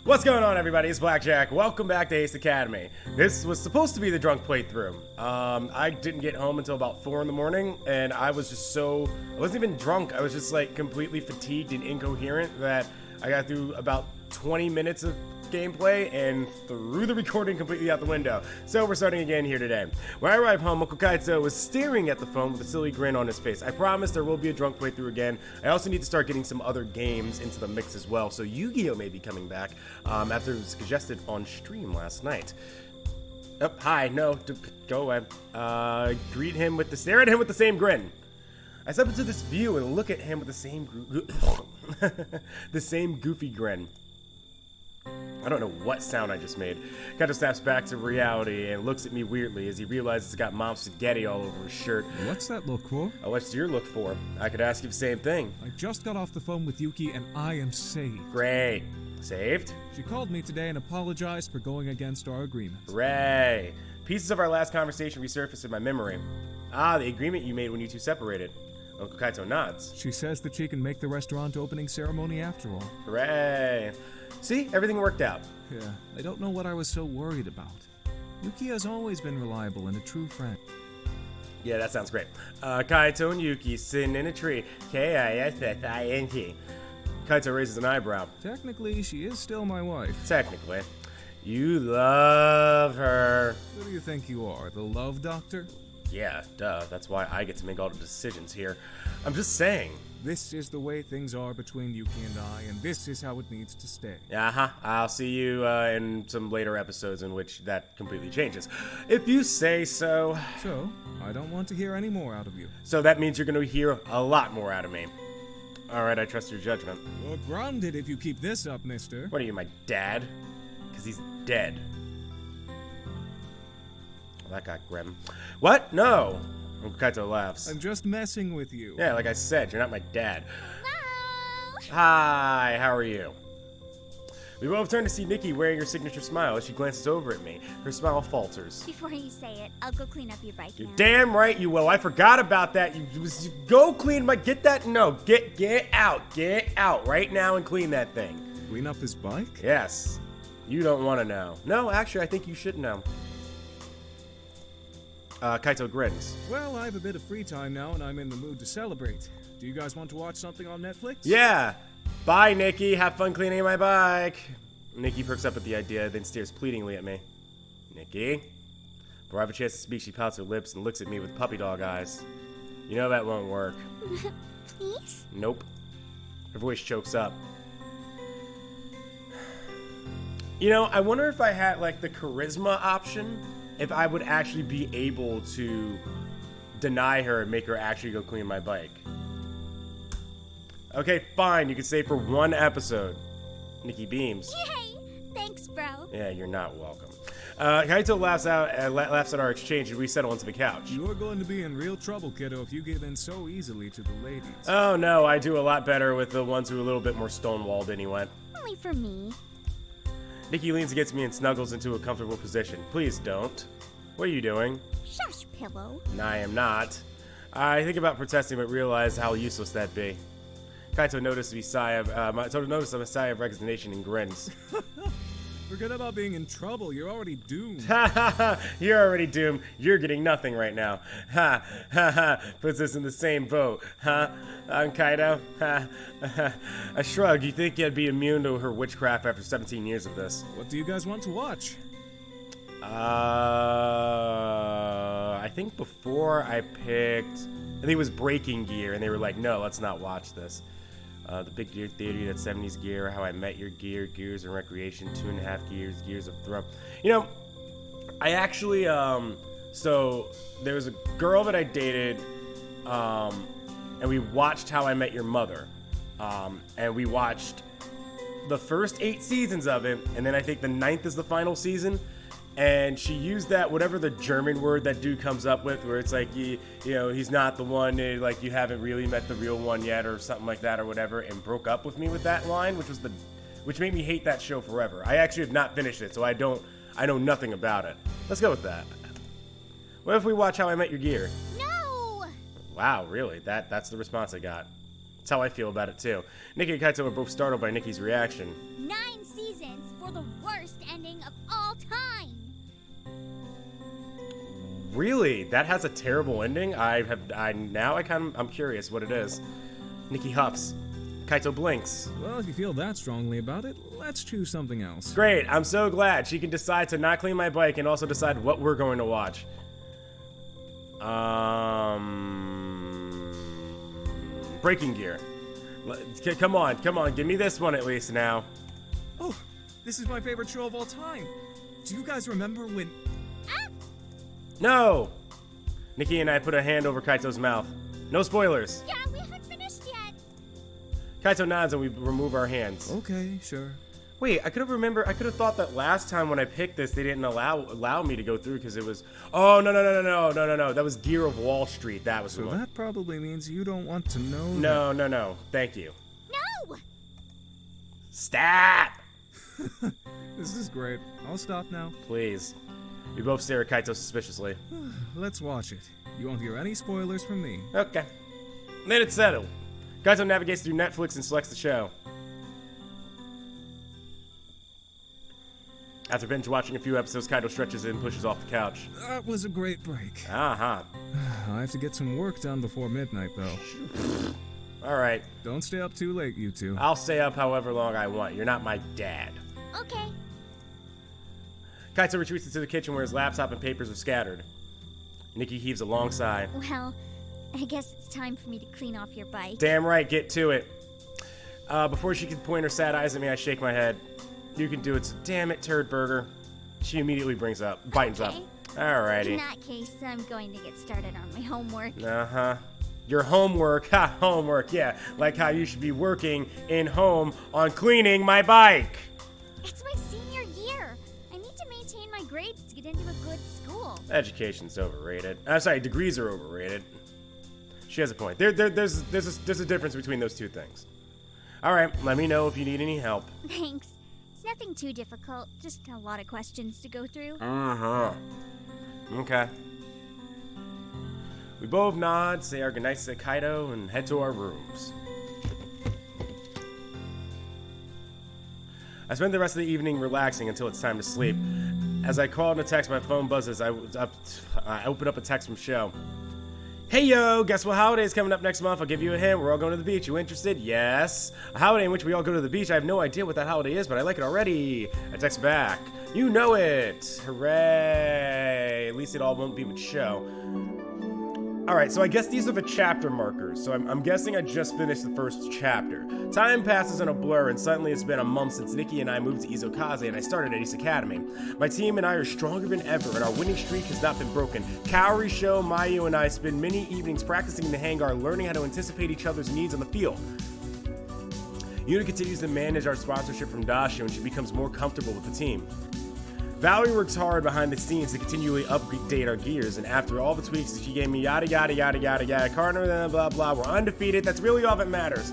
What's going on, everybody? It's Blackjack. Welcome back to Ace Academy. This was supposed to be the drunk playthrough. I didn't get home until about 4 in the morning, and I was just I wasn't even drunk. I was just like completely fatigued and incoherent that I got through about 20 minutes of gameplay and threw the recording completely out the window. So we're starting again here today. When I arrived home, Uncle Kaito was staring at the phone with a silly grin on his face. I promise there will be a drunk playthrough again. I also need to start getting some other games into the mix as well. So Yu-Gi-Oh may be coming back after it was suggested on stream last night. Oh, hi, no, go away. Stare at him with the same grin. I step into this view and look at him with the same the same goofy grin. I don't know what sound I just made. Kaito snaps back to reality and looks at me weirdly as he realizes he's got mom's spaghetti all over his shirt. What's that look for? Oh, what's your look for? I could ask you the same thing. I just got off the phone with Yuki and I am saved. Great. Saved? She called me today and apologized for going against our agreement. Hooray. Pieces of our last conversation resurfaced in my memory. Ah, the agreement you made when you two separated. Uncle Kaito nods. She says that she can make the restaurant opening ceremony after all. Hooray. See, everything worked out. Yeah, I don't know what I was so worried about. Yuki has always been reliable and a true friend. Yeah, that sounds great. Kaito and Yuki sitting in a tree. K-I-S-S-I-N-T. Kaito raises an eyebrow. Technically, she is still my wife. Technically. You love her. Who do you think you are, the love doctor? Yeah, duh. That's why I get to make all the decisions here. I'm just saying. This is the way things are between Yuki and I, and this is how it needs to stay. Uh-huh. I'll see you in some later episodes in which that completely changes. If you say so. So, I don't want to hear any more out of you. So that means you're going to hear a lot more out of me. Alright, I trust your judgment. You're grounded if you keep this up, mister. What are you, my dad? Because he's dead. Well, that got grim. What? No! Uncle Kaito laughs. I'm just messing with you. Yeah, like I said, you're not my dad. Hello! Hi, how are you? We both turn to see Nikki wearing her signature smile as she glances over at me. Her smile falters. Before you say it, I'll go clean up your bike You're now. damn right you will. I forgot about that. You go clean my... Get that... No, get out. Get out right now and clean that thing. Clean up his bike? Yes. You don't want to know. No, actually, I think you should know. Kaito grins. Well, I have a bit of free time now, and I'm in the mood to celebrate. Do you guys want to watch something on Netflix? Yeah. Bye, Nikki. Have fun cleaning my bike. Nikki perks up at the idea, then stares pleadingly at me. Nikki? Before I have a chance to speak, she pouts her lips and looks at me with puppy dog eyes. You know that won't work. Please? Nope. Her voice chokes up. You know, I wonder if I had, like, the charisma option, if I would actually be able to deny her and make her actually go clean my bike. Okay, fine. You can stay for one episode. Nikki beams. Yay! Thanks, bro. Yeah, you're not welcome. Kaito laughs at our exchange and we settle into the couch. You're going to be in real trouble, kiddo, if you give in so easily to the ladies. Oh, no. I do a lot better with the ones who are a little bit more stonewalled anyway. Only for me. Nikki leans against me and snuggles into a comfortable position. Please don't. What are you doing? Shush, pillow. I am not. I think about protesting, but realize how useless that'd be. Kaito notices a sigh of resignation and grins. Forget about being in trouble. You're already doomed. Ha ha ha! You're already doomed. You're getting nothing right now. Ha ha ha! Puts us in the same boat. Huh? I'm Kaito. Ha ha! I shrug. You think you'd be immune to her witchcraft after 17 years of this? What do you guys want to watch? I think before I picked, I think it was Breaking Gear, and they were like, no, let's not watch this. The Big Gear Theory, that 70s Gear, How I Met Your Gear, Gears and Recreation, 2.5 Gears, Gears of Throw. You know, I actually, so there was a girl that I dated, and we watched How I Met Your Mother. And we watched the first 8 seasons of it, and then I think the 9th is the final season. And she used that, whatever the German word that dude comes up with, where it's like, you know, he's not the one, like you haven't really met the real one yet, or something like that, or whatever, and broke up with me with that line, which made me hate that show forever. I actually have not finished it, so I know nothing about it. Let's go with that. What if we watch How I Met Your Gear? No! Wow, really? That's the response I got. That's how I feel about it too. Nikki and Kaito were both startled by Nikki's reaction. 9 seasons reasons for the worst ending of all time. Really? That has a terrible ending? I'm curious what it is. Nikki huffs. Kaito blinks. Well, if you feel that strongly about it, let's choose something else. Great, I'm so glad. She can decide to not clean my bike and also decide what we're going to watch. Breaking Gear. Come on, give me this one at least now. Oh, this is my favorite show of all time. Do you guys remember when... No! Nikki and I put a hand over Kaito's mouth. No spoilers. Yeah, we haven't finished yet. Kaito nods and we remove our hands. Okay, sure. Wait, I could have thought that last time when I picked this, they didn't allow me to go through because it was. Oh no. That was Gear of Wall Street. That was the So one. that probably means you don't want to know. No. Thank you. No! Stop! This is great. I'll stop now. Please. We both stare at Kaito suspiciously. Let's watch it. You won't hear any spoilers from me. Okay. Then it's settled. Kaito navigates through Netflix and selects the show. After binge watching a few episodes, Kaito stretches and pushes off the couch. That was a great break. Uh-huh. I have to get some work done before midnight, though. Alright. Don't stay up too late, you two. I'll stay up however long I want. You're not my dad. Okay. Kaito retreats into the kitchen where his laptop and papers are scattered. Nikki heaves a long sigh. Well, I guess it's time for me to clean off your bike. Damn right, get to it. Before she can point her sad eyes at me, I shake my head. You can do it, so damn it, turd burger. She immediately brightens up. In Alrighty. that case, I'm going to get started on my homework. Uh-huh. Your homework, homework, yeah. Like how you should be working in home on cleaning my bike. It's my senior year. I need to maintain my grades to get into a good school. Education's overrated. I'm sorry, degrees are overrated. She has a point. There's a difference between those two things. Alright, let me know if you need any help. Thanks. It's nothing too difficult, just a lot of questions to go through. Uh-huh. Okay. We both nod, say our goodnights to Kaito, and head to our rooms. I spend the rest of the evening relaxing until it's time to sleep. As I call and a text, my phone buzzes. I open up a text from Show. Hey yo, guess what holiday is coming up next month? I'll give you a hint. We're all going to the beach. You interested? Yes. A holiday in which we all go to the beach. I have no idea what that holiday is, but I like it already. I text back. You know it. Hooray. At least it all won't be with Show. Alright, so I guess these are the chapter markers. So I'm guessing I just finished the first chapter. Time passes in a blur, and suddenly it's been a month since Nikki and I moved to Izokaze and I started at East Academy. My team and I are stronger than ever, and our winning streak has not been broken. Kaori, Sho, Mayu, and I spend many evenings practicing in the hangar, learning how to anticipate each other's needs on the field. Yuna continues to manage our sponsorship from Dashu, and she becomes more comfortable with the team. Valerie works hard behind the scenes to continually update our gears, and after all the tweaks she gave me, yada yada yada yada yada, Carter, blah blah, we're undefeated. That's really all that matters.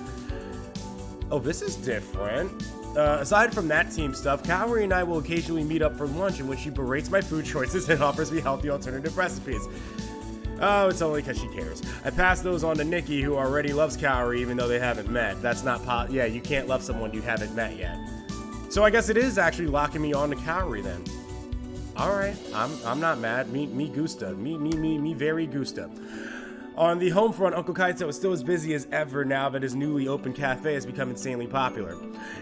Oh, this is different. Aside from that team stuff, Kaori and I will occasionally meet up for lunch in which she berates my food choices and offers me healthy alternative recipes. Oh, it's only because she cares. I pass those on to Nikki, who already loves Kaori even though they haven't met. That's not yeah, you can't love someone you haven't met yet. So I guess it is actually locking me on to Kaori then. Alright, I'm not mad. Me gusta. Me very gusta. On the home front, Uncle Kaito is still as busy as ever now that his newly opened cafe has become insanely popular.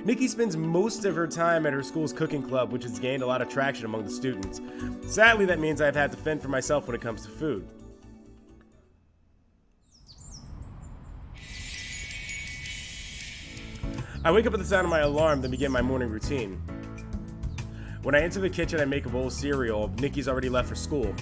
Nikki spends most of her time at her school's cooking club, which has gained a lot of traction among the students. Sadly, that means I've had to fend for myself when it comes to food. I wake up at the sound of my alarm, then begin my morning routine. When I enter the kitchen, I make a bowl of cereal. Nikki's already left for school.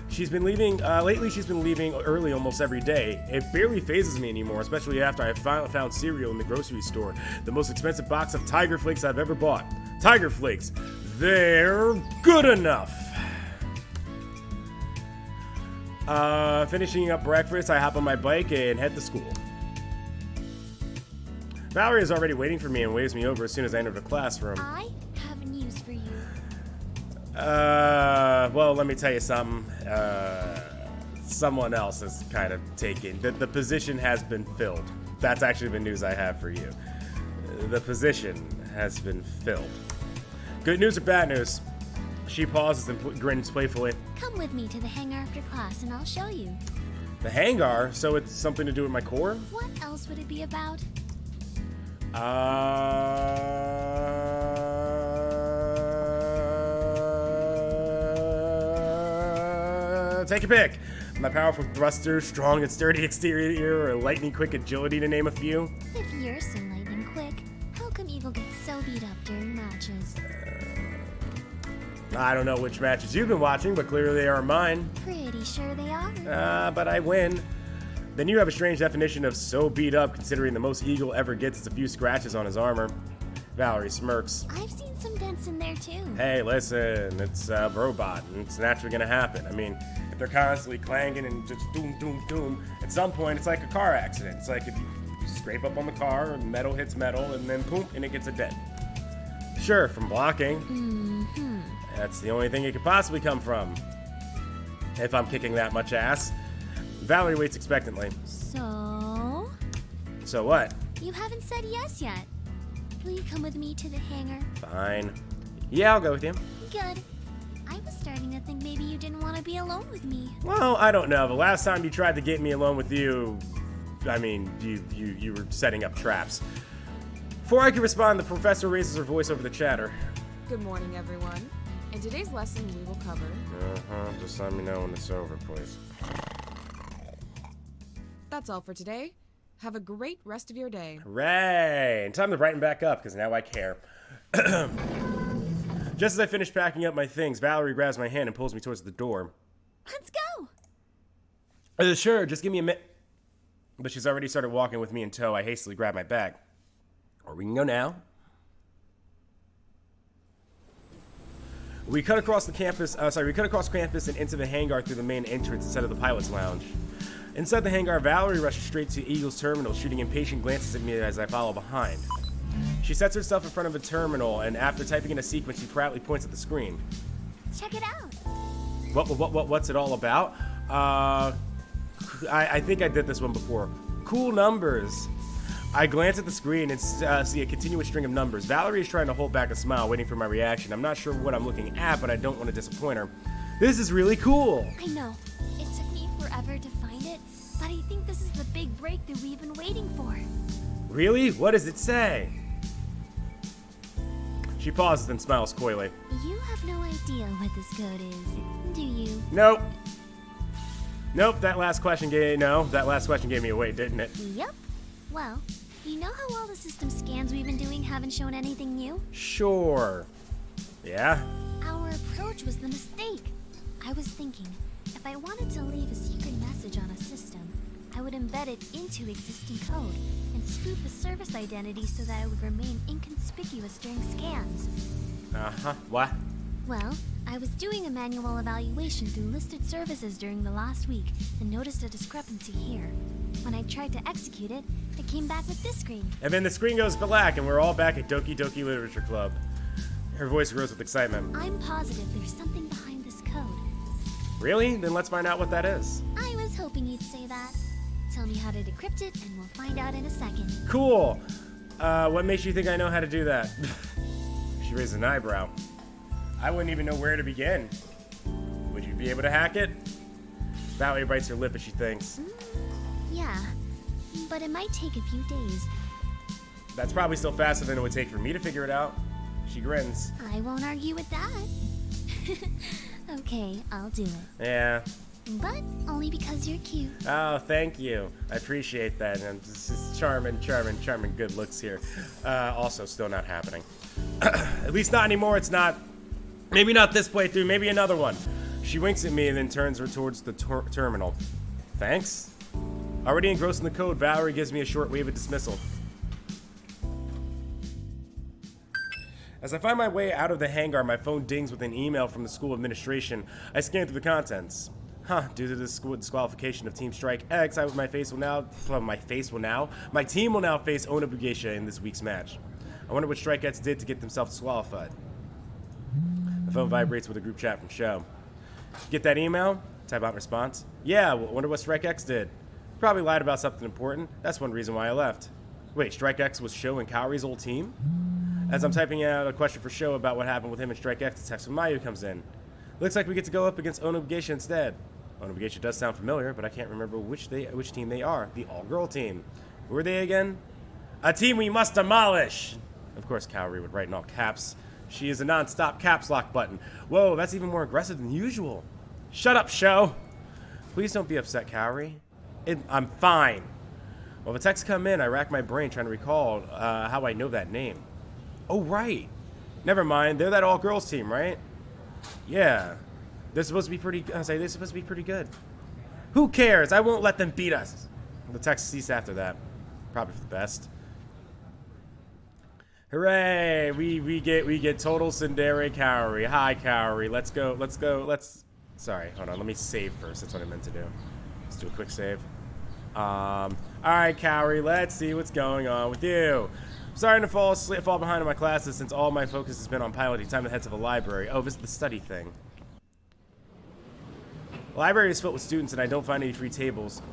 Lately she's been leaving early almost every day. It barely phases me anymore, especially after I found cereal in the grocery store. The most expensive box of Tiger Flakes I've ever bought. Tiger Flakes. They're good enough. Finishing up breakfast, I hop on my bike and head to school. Valerie is already waiting for me and waves me over as soon as I enter the classroom. I have news for you. Well, let me tell you something. Someone else has kind of taken. The position has been filled. That's actually the news I have for you. The position has been filled. Good news or bad news? She pauses and grins playfully. Come with me to the hangar after class and I'll show you. The hangar? So it's something to do with my core? What else would it be about? Take your pick. My powerful thruster, strong and sturdy exterior, or lightning quick agility to name a few. If you're so lightning quick, how come Eagle gets so beat up during matches? I don't know which matches you've been watching, but clearly they are mine. Pretty sure they are. But I win. Then you have a strange definition of so beat up, considering the most Eagle ever gets is a few scratches on his armor. Valerie smirks. I've seen some dents in there too. Hey, listen, it's a robot, and it's naturally gonna happen. I mean, if they're constantly clanging and just doom, doom, doom, at some point it's like a car accident. It's like if you scrape up on the car, and metal hits metal, and then boom, and it gets a dent. Sure, from blocking. Mm-hmm. That's the only thing it could possibly come from. If I'm kicking that much ass. Valerie waits expectantly. So? So what? You haven't said yes yet. Will you come with me to the hangar? Fine. Yeah, I'll go with you. Good. I was starting to think maybe you didn't want to be alone with me. Well, I don't know. The last time you tried to get me alone with you, I mean, you were setting up traps. Before I can respond, the professor raises her voice over the chatter. Good morning, everyone. In today's lesson, we will cover... Just let me know when it's over, please. That's all for today. Have a great rest of your day. Hooray! And time to brighten back up, because now I care. Just as I finish packing up my things, Valerie grabs my hand and pulls me towards the door. Let's go! Sure, just give me a minute. But she's already started walking with me in tow. I hastily grab my bag. Or we can go now. We cut across campus and into the hangar through the main entrance instead of the pilot's lounge. Inside the hangar, Valerie rushes straight to Eagle's terminal, shooting impatient glances at me as I follow behind. She sets herself in front of a terminal, and after typing in a sequence, she proudly points at the screen. Check it out. What's it all about? I think I did this one before. Cool numbers. I glance at the screen and see a continuous string of numbers. Valerie is trying to hold back a smile, waiting for my reaction. I'm not sure what I'm looking at, but I don't want to disappoint her. This is really cool. I know. It took me forever to find it, but I think this is the big breakthrough we've been waiting for. Really? What does it say? She pauses and smiles coyly. You have no idea what this code is, do you? Nope. Nope, that last question gave me away, didn't it? Yep. Well, you know how all the system scans we've been doing haven't shown anything new? Sure. Yeah? Our approach was the mistake. I was thinking, if I wanted to leave a secret message on a system, I would embed it into existing code and spoof the service identity so that it would remain inconspicuous during scans. Uh-huh. What? Well, I was doing a manual evaluation through listed services during the last week and noticed a discrepancy here. When I tried to execute it, it came back with this screen. And then the screen goes black and we're all back at Doki Doki Literature Club. Her voice grows with excitement. I'm positive there's something behind this code. Really? Then let's find out what that is. I was hoping you'd say that. Tell me how to decrypt it and we'll find out in a second. Cool. What makes you think I know how to do that? She raises an eyebrow. I wouldn't even know where to begin. Would you be able to hack it? Valerie bites her lip as she thinks. Yeah, but it might take a few days. That's probably still faster than it would take for me to figure it out. She grins. I won't argue with that. Okay, I'll do it. Yeah. But only because you're cute. Oh, thank you. I appreciate that. And this is charming good looks here. Also, still not happening. At least not anymore. It's not. Maybe not this playthrough. Maybe another one. She winks at me and then turns her towards the terminal. Thanks. Already engrossed in the code, Valerie gives me a short wave of dismissal. As I find my way out of the hangar, my phone dings with an email from the school administration. I scan through the contents. Due to the school disqualification of Team Strike X, my team will now face Ona Bugeisha in this week's match. I wonder what Strike X did to get themselves disqualified. The phone vibrates with a group chat from Show. Get that email? Type out response. Yeah, wonder what Strike X did. Probably lied about something important. That's one reason why I left. Wait, Strike X was Show and Kaori's old team? As I'm typing out a question for show about what happened with him and Strike X, the text from Mayu comes in. Looks like we get to go up against Onobugation instead. Onobugation does sound familiar, but I can't remember which team they are. The all-girl team. Who are they again? A team we must demolish! Of course, Kaori would write in all caps. She is a non-stop caps lock button. Whoa, that's even more aggressive than usual. Shut up, show! Please don't be upset, Kaori. I'm fine. Well, the texts come in, I rack my brain trying to recall how I know that name. Oh, right. Never mind. They're that all-girls team, right? Yeah. They're supposed to be pretty... they're supposed to be pretty good. Who cares? I won't let them beat us. The text cease after that. Probably for the best. Hooray! We get total tsundere Kaori. Hi, Kaori. Let's go. Sorry, hold on. Let me save first. That's what I meant to do. Let's do a quick save. All right, Kaori. Let's see what's going on with you. Sorry to fall behind on my classes since all my focus has been on piloting. Time to head to the library. Oh, this is the study thing. The library is filled with students and I don't find any free tables.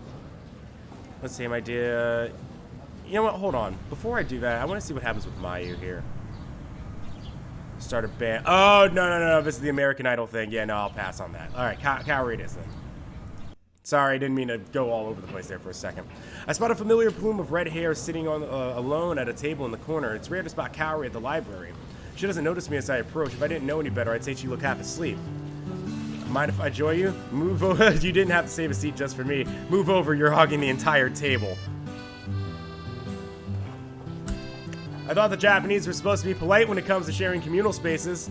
Let's see, my dear. You know what? Hold on. Before I do that, I want to see what happens with Mayu here. Start a band. Oh, no. This is the American Idol thing. Yeah, no, I'll pass on that. All right, Kaori it is then. Sorry, I didn't mean to go all over the place there for a second. I spot a familiar plume of red hair sitting on alone at a table in the corner. It's rare to spot Kaori at the library. She doesn't notice me as I approach. If I didn't know any better, I'd say she looked half asleep. Mind if I join you? Move over. You didn't have to save a seat just for me. Move over. You're hogging the entire table. I thought the Japanese were supposed to be polite when it comes to sharing communal spaces.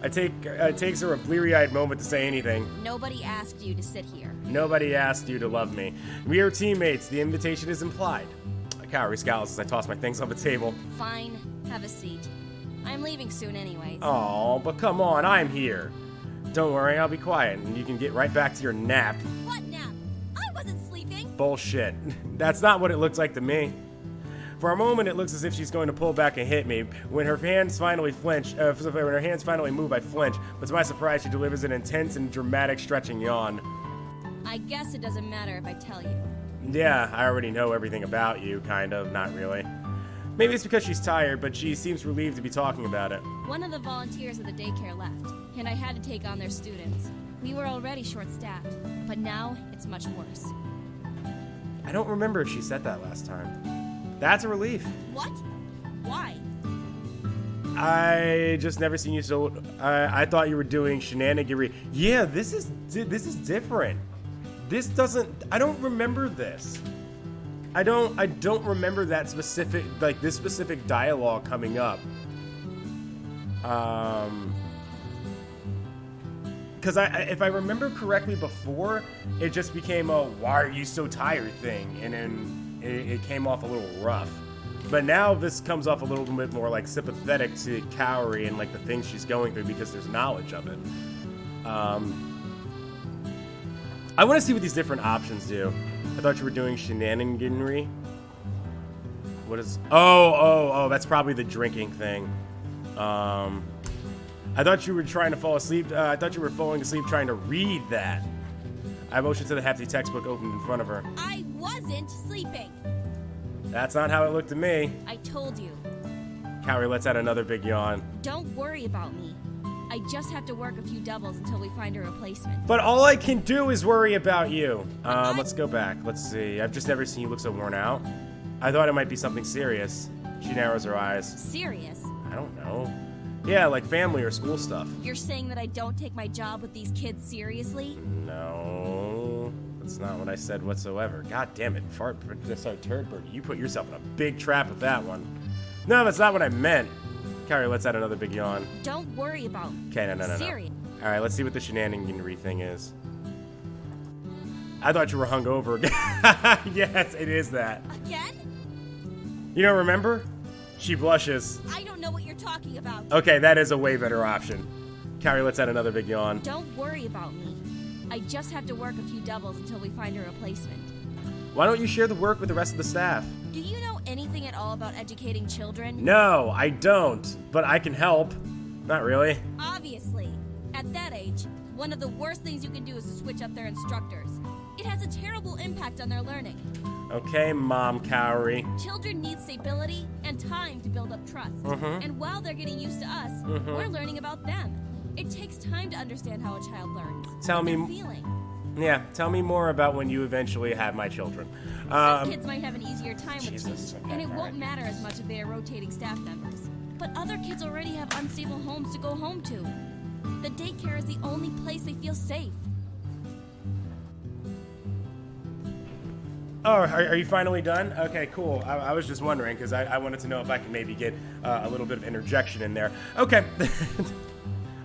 It takes her a bleary-eyed moment to say anything. Nobody asked you to sit here. Nobody asked you to love me. We are teammates. The invitation is implied. Kaori scowls as I toss my things on the table. Fine. Have a seat. I'm leaving soon anyways. Oh, but come on. I'm here. Don't worry. I'll be quiet, and you can get right back to your nap. What nap? I wasn't sleeping. Bullshit. That's not what it looks like to me. For a moment, it looks as if she's going to pull back and hit me. When her hands finally move, I flinch. But to my surprise, she delivers an intense and dramatic stretching yawn. I guess it doesn't matter if I tell you. Yeah, I already know everything about you, kind of. Not really. Maybe it's because she's tired, but she seems relieved to be talking about it. One of the volunteers at the daycare left, and I had to take on their students. We were already short-staffed, but now it's much worse. I don't remember if she said that last time. That's a relief. What? Why? I just never seen you so. I thought you were doing shenaniganery. Yeah, this is different. This doesn't. I don't remember this. I don't remember that specific, like this specific dialogue coming up. Because if I remember correctly before, it just became a "why are you so tired" thing, and then it came off a little rough. But now this comes off a little bit more like sympathetic to Kaori and like the things she's going through because there's knowledge of it. I want to see what these different options do. I thought you were doing shenaniganery. What is? Oh, that's probably the drinking thing. I thought you were trying to fall asleep. I thought you were falling asleep trying to read that. I motioned to the hefty textbook opened in front of her. I wasn't sleeping. That's not how it looked to me. I told you. Kaori lets out another big yawn. Don't worry about me. I just have to work a few doubles until we find a replacement. But all I can do is worry about you. Let's go back. Let's see. I've just never seen you look so worn out. I thought it might be something serious. She narrows her eyes. Serious? I don't know. Yeah, like family or school stuff. You're saying that I don't take my job with these kids seriously? No, that's not what I said whatsoever. God damn it, turd bird. You put yourself in a big trap with that one. No, that's not what I meant. Kaori lets out another big yawn. Don't worry about me. Okay, no. Serious. All right, let's see what the shenaniganery thing is. I thought you were hungover again. Yes, it is that. Again? You don't remember? She blushes. I don't know what you're talking about. Okay, that is a way better option. Kaori lets out another big yawn. Don't worry about me. I just have to work a few doubles until we find a replacement. Why don't you share the work with the rest of the staff? Do you know anything at all about educating children? No, I don't. But I can help. Not really. Obviously. At that age, one of the worst things you can do is to switch up their instructors. It has a terrible impact on their learning. Okay, Mom Cowrie. Children need stability and time to build up trust. And while they're getting used to us, we're learning about them. It takes time to understand how a child learns. Tell me- They're feeling. Yeah, tell me more about when you eventually have my children. Some kids might have an easier time with Jesus, change, okay, and it won't alright. matter as much if they are rotating staff members. But other kids already have unstable homes to go home to. The daycare is the only place they feel safe. Oh, are you finally done? Okay, cool. I was just wondering because I wanted to know if I could maybe get a little bit of interjection in there. Okay.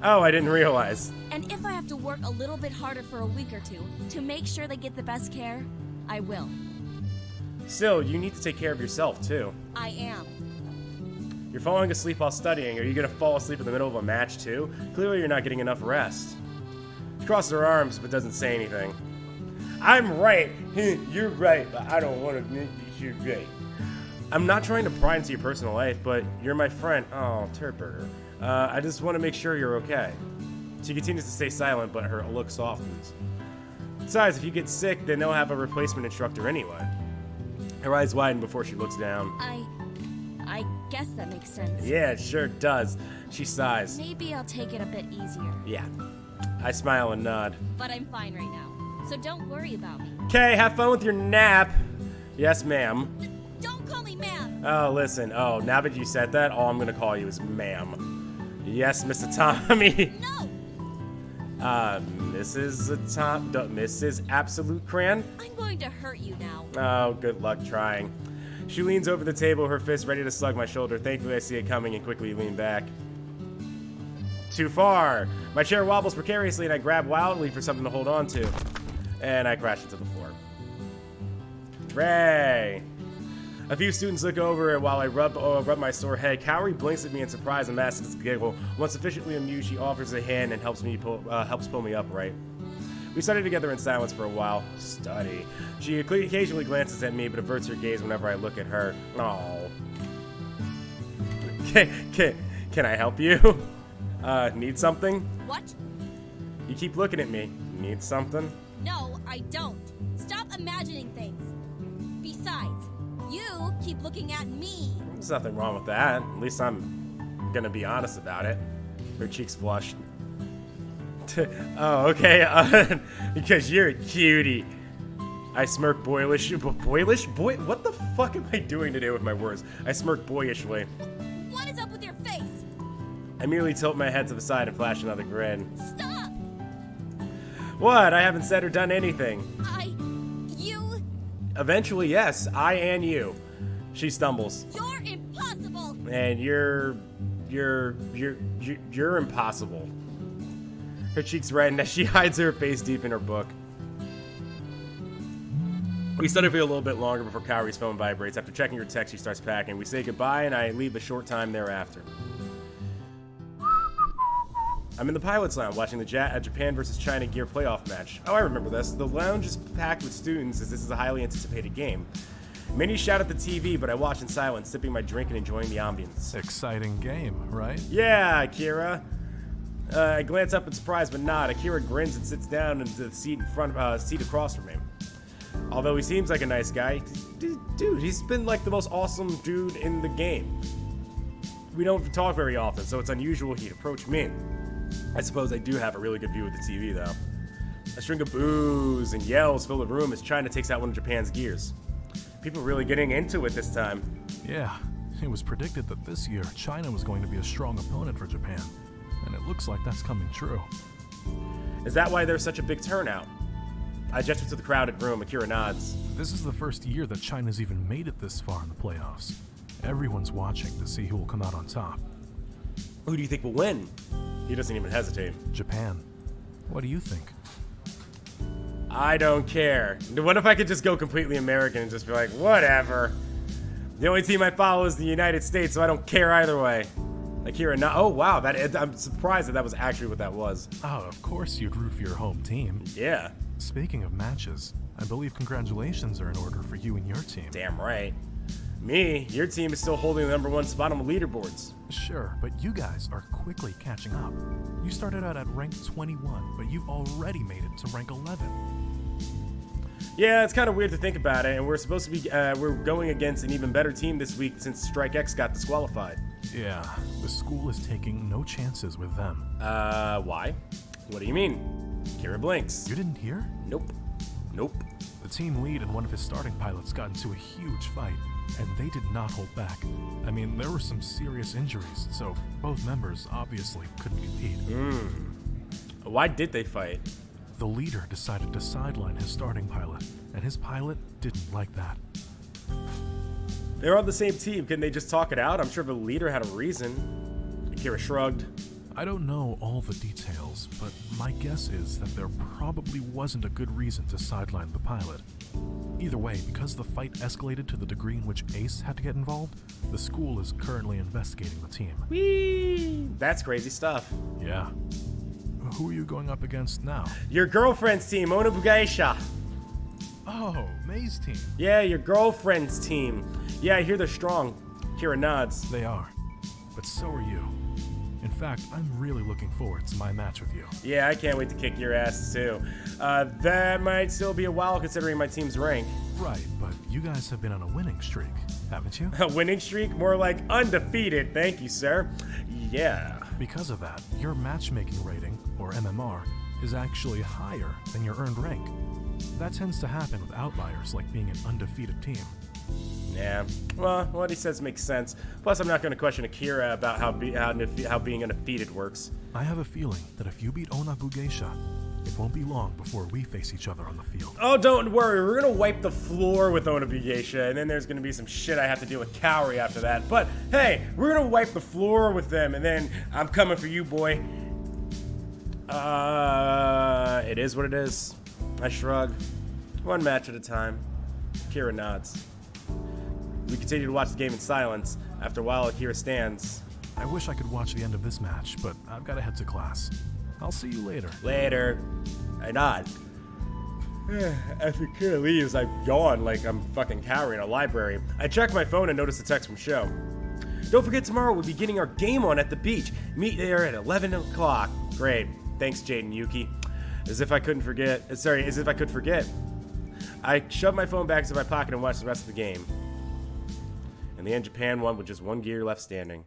Oh, I didn't realize. And if I have to work a little bit harder for a week or two to make sure they get the best care, I will. Still, you need to take care of yourself, too. I am. You're falling asleep while studying. Are you going to fall asleep in the middle of a match, too? Clearly, you're not getting enough rest. She crosses her arms, but doesn't say anything. I'm right. You're right, but I don't want to admit you're right. I'm not trying to pry into your personal life, but you're my friend. Oh, Turtburger. I just want to make sure you're okay. She continues to stay silent, but her look softens. Besides, if you get sick, then they'll have a replacement instructor anyway. Her eyes widen before she looks down. I guess that makes sense. Yeah, it sure does. She sighs. Maybe I'll take it a bit easier. Yeah. I smile and nod. But I'm fine right now, so don't worry about me. Okay, have fun with your nap. Yes, ma'am. Don't call me ma'am! Oh, listen. Oh, now that you said that, all I'm gonna call you is ma'am. Yes, Mr. Tommy. No! Mrs. Absolute Cran? I'm going to hurt you now. Oh, good luck trying. She leans over the table, her fist ready to slug my shoulder. Thankfully, I see it coming and quickly lean back. Too far. My chair wobbles precariously, and I grab wildly for something to hold on to. And I crash into the floor. Ray! A few students look over it while I rub my sore head. Cowrie blinks at me in surprise and masks a giggle. Once sufficiently amused, she offers a hand and helps pull me upright. We study together in silence for a while. Study. She occasionally glances at me, but averts her gaze whenever I look at her. Oh. Can I help you? Need something? What? You keep looking at me. Need something? No, I don't. Stop imagining things. Besides, you keep looking at me. There's nothing wrong with that. At least I'm gonna be honest about it. Her cheeks flushed. Oh, okay. Because you're a cutie. I smirk boyish. Boyish? Boy, what the fuck am I doing today with my words? I smirk boyishly. What is up with your face? I merely tilt my head to the side and flash another grin. Stop! What? I haven't said or done anything. You... Eventually, yes. I and you. She stumbles. You're impossible! And you're impossible. Her cheeks redden as she hides her face deep in her book. We study for a little bit longer before Cowrie's phone vibrates. After checking her text, she starts packing. We say goodbye, and I leave a short time thereafter. I'm in the pilot's lounge watching the Japan versus China gear playoff match. Oh, I remember this. The lounge is packed with students as this is a highly anticipated game. Many shout at the TV, but I watch in silence, sipping my drink and enjoying the ambience. Exciting game, right? Yeah, Akira. I glance up in surprise, but nod. Akira grins and sits down in the seat seat across from me. Although he seems like a nice guy, dude, he's been like the most awesome dude in the game. We don't talk very often, so it's unusual he'd approach me. I suppose I do have a really good view of the TV, though. A string of boos and yells fill the room as China takes out one of Japan's gears. People really getting into it this time. Yeah, it was predicted that this year China was going to be a strong opponent for Japan, and it looks like that's coming true. Is that why there's such a big turnout? I gesture to the crowded room. Akira nods. This is the first year that China's even made it this far in the playoffs. Everyone's watching to see who will come out on top. Who do you think will win? He doesn't even hesitate. Japan. What do you think? I don't care. What if I could just go completely American and just be like, whatever. The only team I follow is the United States, so I don't care either way. Akira, oh wow, I'm surprised that was actually what that was. Oh, of course you'd root for your home team. Yeah. Speaking of matches, I believe congratulations are in order for you and your team. Damn right. Me, your team is still holding the #1 spot on the leaderboards. Sure, but you guys are quickly catching up. You started out at rank 21, but you've already made it to rank 11. Yeah, it's kind of weird to think about it, and we're supposed to be, we're going against an even better team this week since Strike X got disqualified. Yeah, the school is taking no chances with them. Why? What do you mean? Kira blinks. You didn't hear? Nope. Nope. The team lead and one of his starting pilots got into a huge fight, and they did not hold back. I mean, there were some serious injuries, so both members obviously couldn't compete. Why did they fight? The leader decided to sideline his starting pilot, and his pilot didn't like that. They're on the same team. Couldn't they just talk it out? I'm sure the leader had a reason. Kira shrugged. I don't know all the details, but my guess is that there probably wasn't a good reason to sideline the pilot. Either way, because the fight escalated to the degree in which Ace had to get involved, the school is currently investigating the team. Whee! That's crazy stuff. Yeah. Who are you going up against now? Your girlfriend's team, Onobugaisha. Oh, May's team. Yeah, your girlfriend's team. Yeah, I hear they're strong. Kira nods. They are. But so are you. In fact, I'm really looking forward to my match with you. Yeah, I can't wait to kick your ass too. That might still be a while considering my team's rank. Right, but you guys have been on a winning streak, haven't you? A winning streak? More like undefeated, thank you, sir. Yeah. Because of that, your matchmaking rating, or MMR, is actually higher than your earned rank. That tends to happen with outliers like being an undefeated team. Yeah, well, what he says makes sense. Plus, I'm not going to question Akira about how being undefeated works. I have a feeling that if you beat Onobugaisha, it won't be long before we face each other on the field. Oh, don't worry. We're going to wipe the floor with Onobugaisha, and then there's going to be some shit I have to deal with Kaori after that. But, hey, we're going to wipe the floor with them, and then I'm coming for you, boy. It is what it is. I shrug. One match at a time. Akira nods. We continue to watch the game in silence. After a while, Akira stands. I wish I could watch the end of this match, but I've got to head to class. I'll see you later. Later. I nod. After Akira leaves, I yawn like I'm fucking Kaori in a library. I check my phone and notice a text from Sho. Don't forget tomorrow we'll be getting our game on at the beach. Meet there at 11 o'clock. Great. Thanks, Jade and Yuki. As if I could forget. I shoved my phone back into my pocket and watched the rest of the game. In the end, Japan won with just one gear left standing.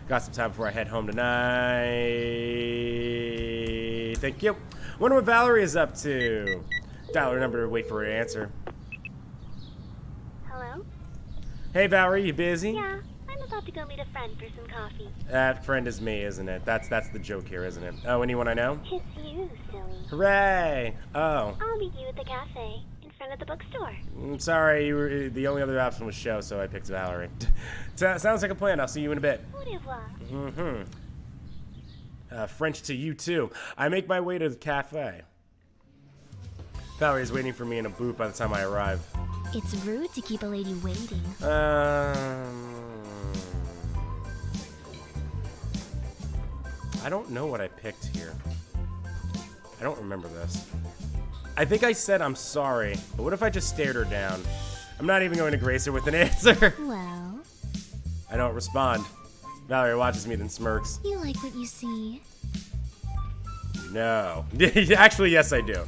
Got some time before I head home tonight. Thank you. Wonder what Valerie is up to. Dial her number to wait for her to answer. Hello? Hey, Valerie, you busy? Yeah, I'm about to go meet a friend for some coffee. That friend is me, isn't it? That's the joke here, isn't it? Oh, anyone I know? It's you, silly. Hooray! Oh. I'll meet you at the cafe, in front of the bookstore. I'm sorry, the only other option was Sho, so I picked Valerie. Sounds like a plan. I'll see you in a bit. Au revoir. French to you, too. I make my way to the cafe. Valerie is waiting for me in a booth by the time I arrive. It's rude to keep a lady waiting. I don't know what I picked here. I don't remember this. I think I said I'm sorry, but what if I just stared her down? I'm not even going to grace her with an answer. Well, I don't respond. Valerie watches me, then smirks. you like what you see. No. Actually, yes, I do.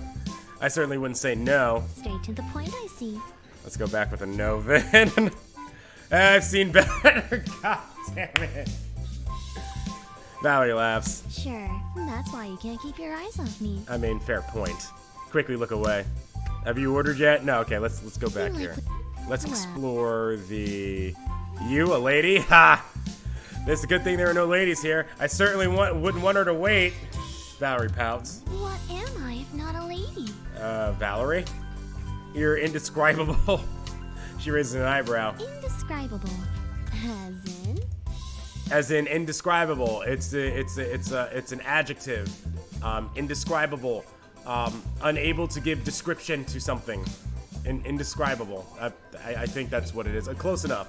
I certainly wouldn't say no. Straight to the point, I see. Let's go back with a no, then. I've seen better. God damn it. Valerie laughs. Sure, that's why you can't keep your eyes off me. I mean, fair point. Quickly look away. Have you ordered yet? No, okay, let's go back here. Let's explore the... You, a lady? Ha! It's a good thing there are no ladies here. I certainly wouldn't want her to wait. Valerie pouts. What am I if not a lady? Valerie? You're indescribable. She raises an eyebrow. Indescribable. As in? As in indescribable. It's an adjective. Indescribable. Unable to give description to something. Indescribable. I think that's what it is. Close enough.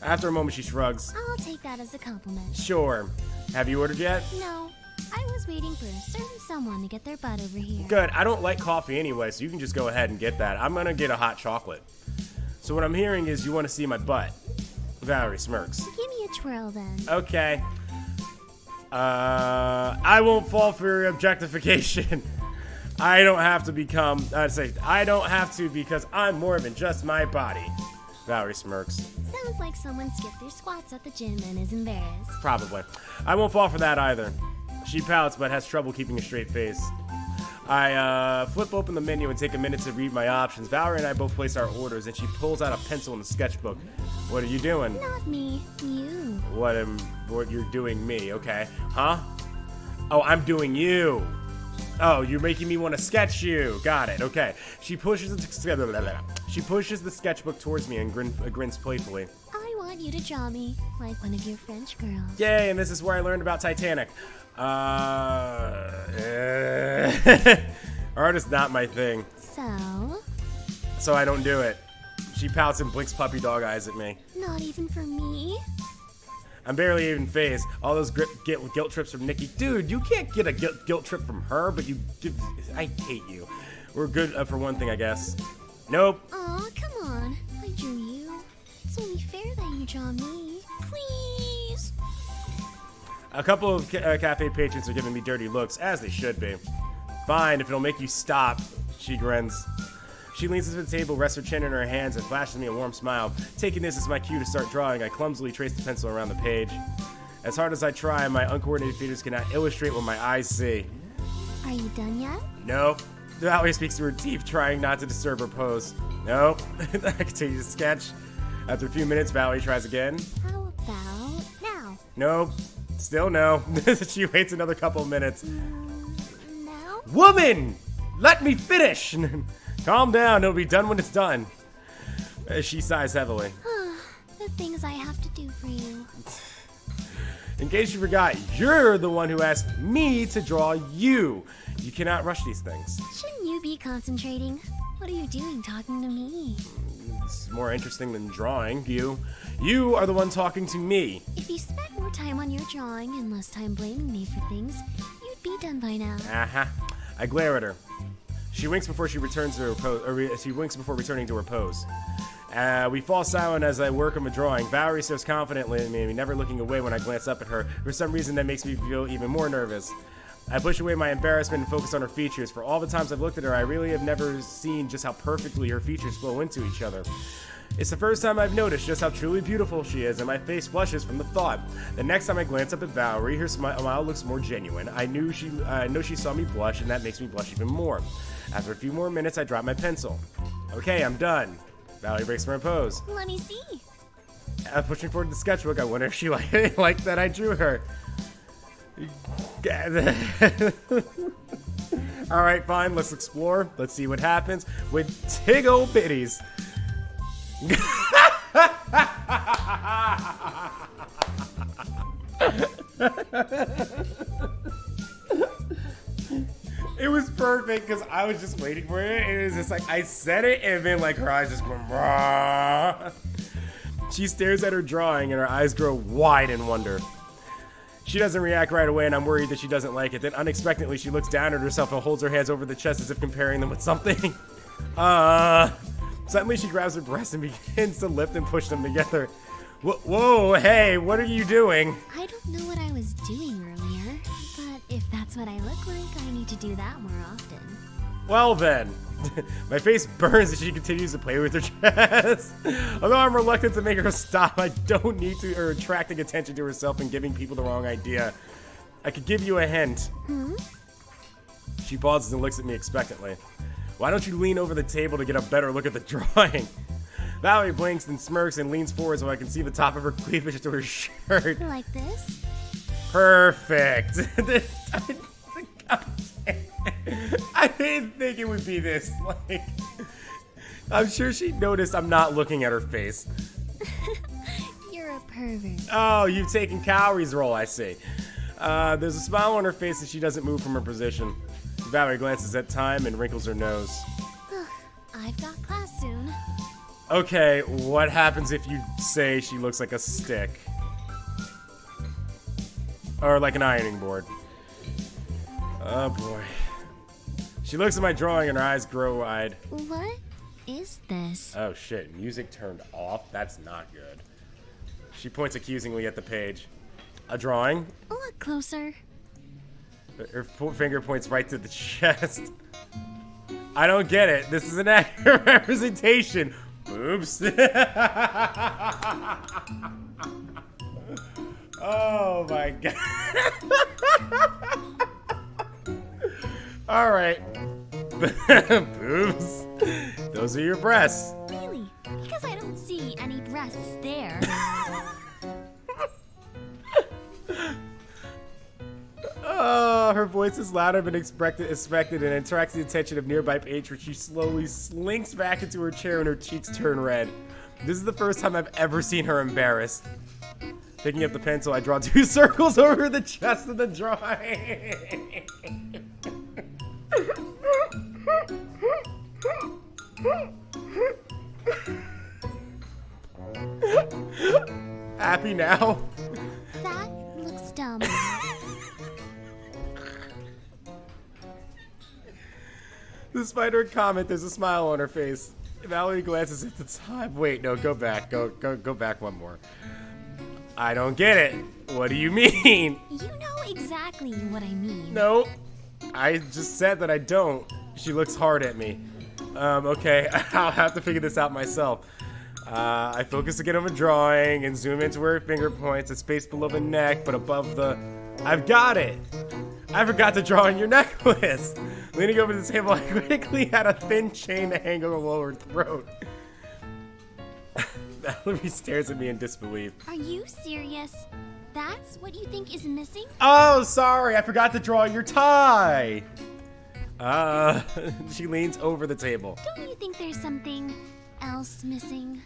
After a moment, she shrugs. I'll take that as a compliment. Sure. Have you ordered yet? No. I was waiting for a certain someone to get their butt over here. Good. I don't like coffee anyway, so you can just go ahead and get that. I'm gonna get a hot chocolate. So what I'm hearing is you want to see my butt. Valerie smirks. Give me a twirl then. Okay. I won't fall for your objectification. I don't have to become, I don't have to because I'm more than just my body. Valerie smirks. Sounds like someone skipped their squats at the gym and is embarrassed. Probably. I won't fall for that either. She pouts but has trouble keeping a straight face. I flip open the menu and take a minute to read my options. Valerie and I both place our orders, and she pulls out a pencil and a sketchbook. What are you doing? Not me, you. What you're doing me, okay. Huh? Oh, I'm doing you. Oh, you're making me want to sketch you. Got it, okay. She pushes the sketchbook towards me and grins playfully. I want you to draw me, like one of your French girls. Yay, and this is where I learned about Titanic. Art is not my thing. So I don't do it. She pouts and blinks puppy dog eyes at me. Not even for me? I'm barely even phased. All those guilt trips from Nikki. Dude, you can't get a guilt trip from her, but you give. I hate you. We're good for one thing, I guess. Nope. Aw, come on. I drew you. It's only fair that you draw me. Please. A couple of cafe patrons are giving me dirty looks, as they should be. Fine, if it'll make you stop, she grins. She leans into the table, rests her chin in her hands, and flashes me a warm smile. Taking this as my cue to start drawing, I clumsily trace the pencil around the page. As hard as I try, my uncoordinated fingers cannot illustrate what my eyes see. Are you done yet? Nope. Valerie speaks through her teeth, trying not to disturb her pose. Nope. I continue to sketch. After a few minutes, Valerie tries again. How about now? Nope. Still no. She waits another couple of minutes. Now? Woman! Let me finish! Calm down, it'll be done when it's done. She sighs heavily. The things I have to do for you. In case you forgot, you're the one who asked me to draw you. You cannot rush these things. Shouldn't you be concentrating? What are you doing talking to me? It's more interesting than drawing. You are the one talking to me. If you spent more time on your drawing and less time blaming me for things, you'd be done by now. I glare at her. She winks before she returns to her pose. She winks before returning to her pose. We fall silent as I work on my drawing. Valerie stares confidently at me, never looking away when I glance up at her. For some reason, that makes me feel even more nervous. I push away my embarrassment and focus on her features. For all the times I've looked at her, I really have never seen just how perfectly her features flow into each other. It's the first time I've noticed just how truly beautiful she is, and my face flushes from the thought. The next time I glance up at Valerie, her smile looks more genuine. I know she saw me blush, and that makes me blush even more. After a few more minutes, I drop my pencil. Okay, I'm done. Valerie breaks from her pose. Let me see. Pushing forward the sketchbook, I wonder if she liked that I drew her. Alright, fine, let's explore. Let's see what happens with Tiggle Bitties. It was perfect because I was just waiting for it. It was just like I said it, and then like her eyes just went. Rah. She stares at her drawing, and her eyes grow wide in wonder. She doesn't react right away, and I'm worried that she doesn't like it. Then unexpectedly, she looks down at herself and holds her hands over the chest as if comparing them with something. Suddenly, she grabs her breasts and begins to lift and push them together. Whoa, hey, what are you doing? I don't know what I was doing earlier, but if that's what I look like, I need to do that more often. Well then. My face burns as she continues to play with her chest. Although I'm reluctant to make her stop, I don't need to or attracting attention to herself and giving people the wrong idea. I could give you a hint. She pauses and looks at me expectantly. Why don't you lean over the table to get a better look at the drawing? Valerie blinks and smirks and leans forward so I can see the top of her cleavage through her shirt. Like this? Perfect. I didn't think it would be this. Like, I'm sure she noticed I'm not looking at her face. You're a pervert. Oh, you've taken Cowrie's role, I see. There's a smile on her face as she doesn't move from her position. Valerie glances at time and wrinkles her nose. I've got class soon. Okay, what happens if you say she looks like a stick? Or like an ironing board? Oh boy. She looks at my drawing and her eyes grow wide. What is this? Oh shit, music turned off? That's not good. She points accusingly at the page. A drawing? Look closer. Her finger points right to the chest. I don't get it. This is an accurate representation. Oops. Oh my god. All right. Boobs. Those are your breasts. Really? Because I don't see any breasts there. Oh, her voice is louder than expected and attracts the attention of nearby patrons. She slowly slinks back into her chair and her cheeks turn red. This is the first time I've ever seen her embarrassed. Picking up the pencil, I draw 2 circles over the chest of the drawing. Happy now? That looks dumb. Despite her comment, there's a smile on her face. Valerie glances at the time. Wait, no, go back. Go back one more. I don't get it. What do you mean? You know exactly what I mean. No, I just said that I don't. She looks hard at me. Okay, I'll have to figure this out myself. I focus again on the drawing and zoom into where her finger points. A space below the neck, but above the... I've got it! I forgot to draw on your necklace! Leaning over the table, I quickly had a thin chain to hang below her throat. Valerie stares at me in disbelief. Are you serious? That's what you think is missing? Oh, sorry, I forgot to draw your tie! She leans over the table. Don't you think there's something else missing?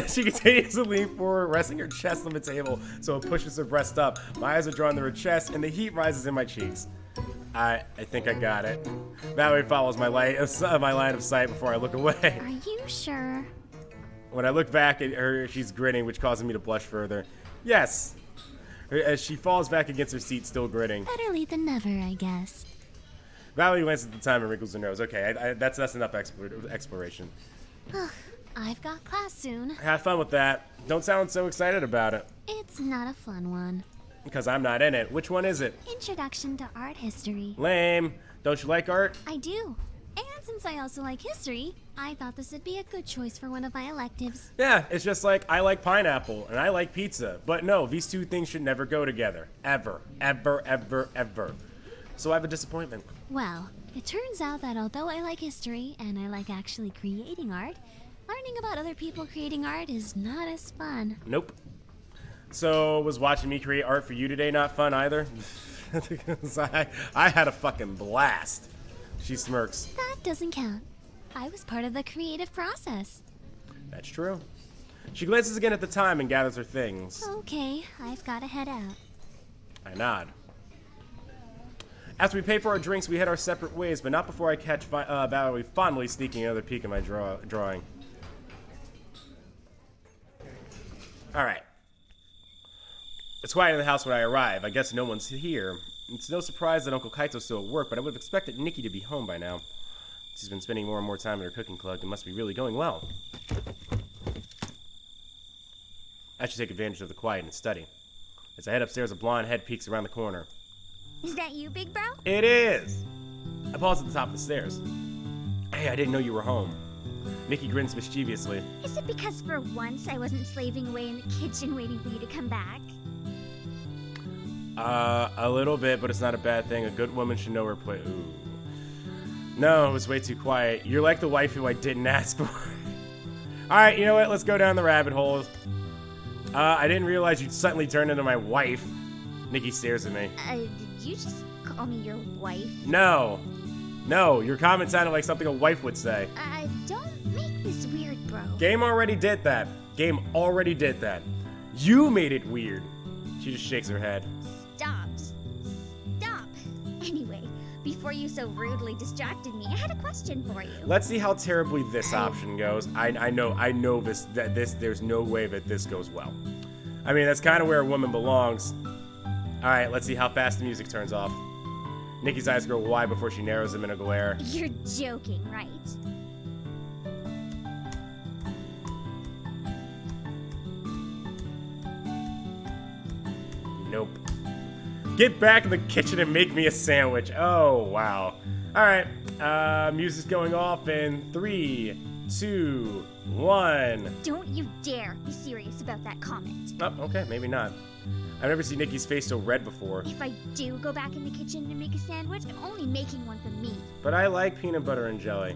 She continues to lean forward, resting her chest on the table, so it pushes her breast up. My eyes are drawn to her chest, and the heat rises in my cheeks. I think I got it. Valerie follows my line of sight before I look away. Are you sure? When I look back at her, she's grinning, which causes me to blush further. Yes. As she falls back against her seat, still grinning. Better late than never, I guess. Valerie glances at the time and wrinkles her nose. Okay, that's enough exploration. I've got class soon. Have fun with that. Don't sound so excited about it. It's not a fun one. Because I'm not in it. Which one is it? Introduction to Art History. Lame. Don't you like art? I do. And since I also like history, I thought this would be a good choice for one of my electives. Yeah, it's just like I like pineapple and I like pizza. But no, these two things should never go together. Ever. Ever, ever, ever. So I have a disappointment. Well, it turns out that although I like history and I like actually creating art, learning about other people creating art is not as fun. Nope. So was watching me create art for you today not fun either? Because I had a fucking blast. She smirks. That doesn't count. I was part of the creative process. That's true. She glances again at the time and gathers her things. Okay, I've got to head out. I nod. After we pay for our drinks, we head our separate ways, but not before I catch Valerie fondly sneaking another peek at my drawing. Alright. It's quiet in the house when I arrive. I guess no one's here. It's no surprise that Uncle Kaito's still at work, but I would have expected Nikki to be home by now. She's been spending more and more time in her cooking club. It must be really going well. I should take advantage of the quiet and study. As I head upstairs, a blonde head peeks around the corner. Is that you, big bro? It is! I pause at the top of the stairs. Hey, I didn't know you were home. Nikki grins mischievously. Is it because for once I wasn't slaving away in the kitchen waiting for you to come back? A little bit, but it's not a bad thing. A good woman should know her place. Ooh. No, it was way too quiet. You're like the wife who I didn't ask for. Alright, you know what? Let's go down the rabbit hole. I didn't realize you'd suddenly turn into my wife. Nikki stares at me. Did you just call me your wife? No. No, your comment sounded like something a wife would say. Don't make this weird, bro. Game already did that. Game already did that. You made it weird. She just shakes her head. Stop. Just stop. Anyway, before you so rudely distracted me, I had a question for you. Let's see how terribly this option goes. I know this there's no way that this goes well. I mean, that's kind of where a woman belongs. All right, let's see how fast the music turns off. Nikki's eyes grow wide before she narrows them in a glare. You're joking, right? Nope. Get back in the kitchen and make me a sandwich. Oh, wow. All right, Music's going off in 3, 2, 1. Don't you dare be serious about that comment. Oh, okay, maybe not. I've never seen Nikki's face so red before. If I do go back in the kitchen to make a sandwich, I'm only making one for me. But I like peanut butter and jelly.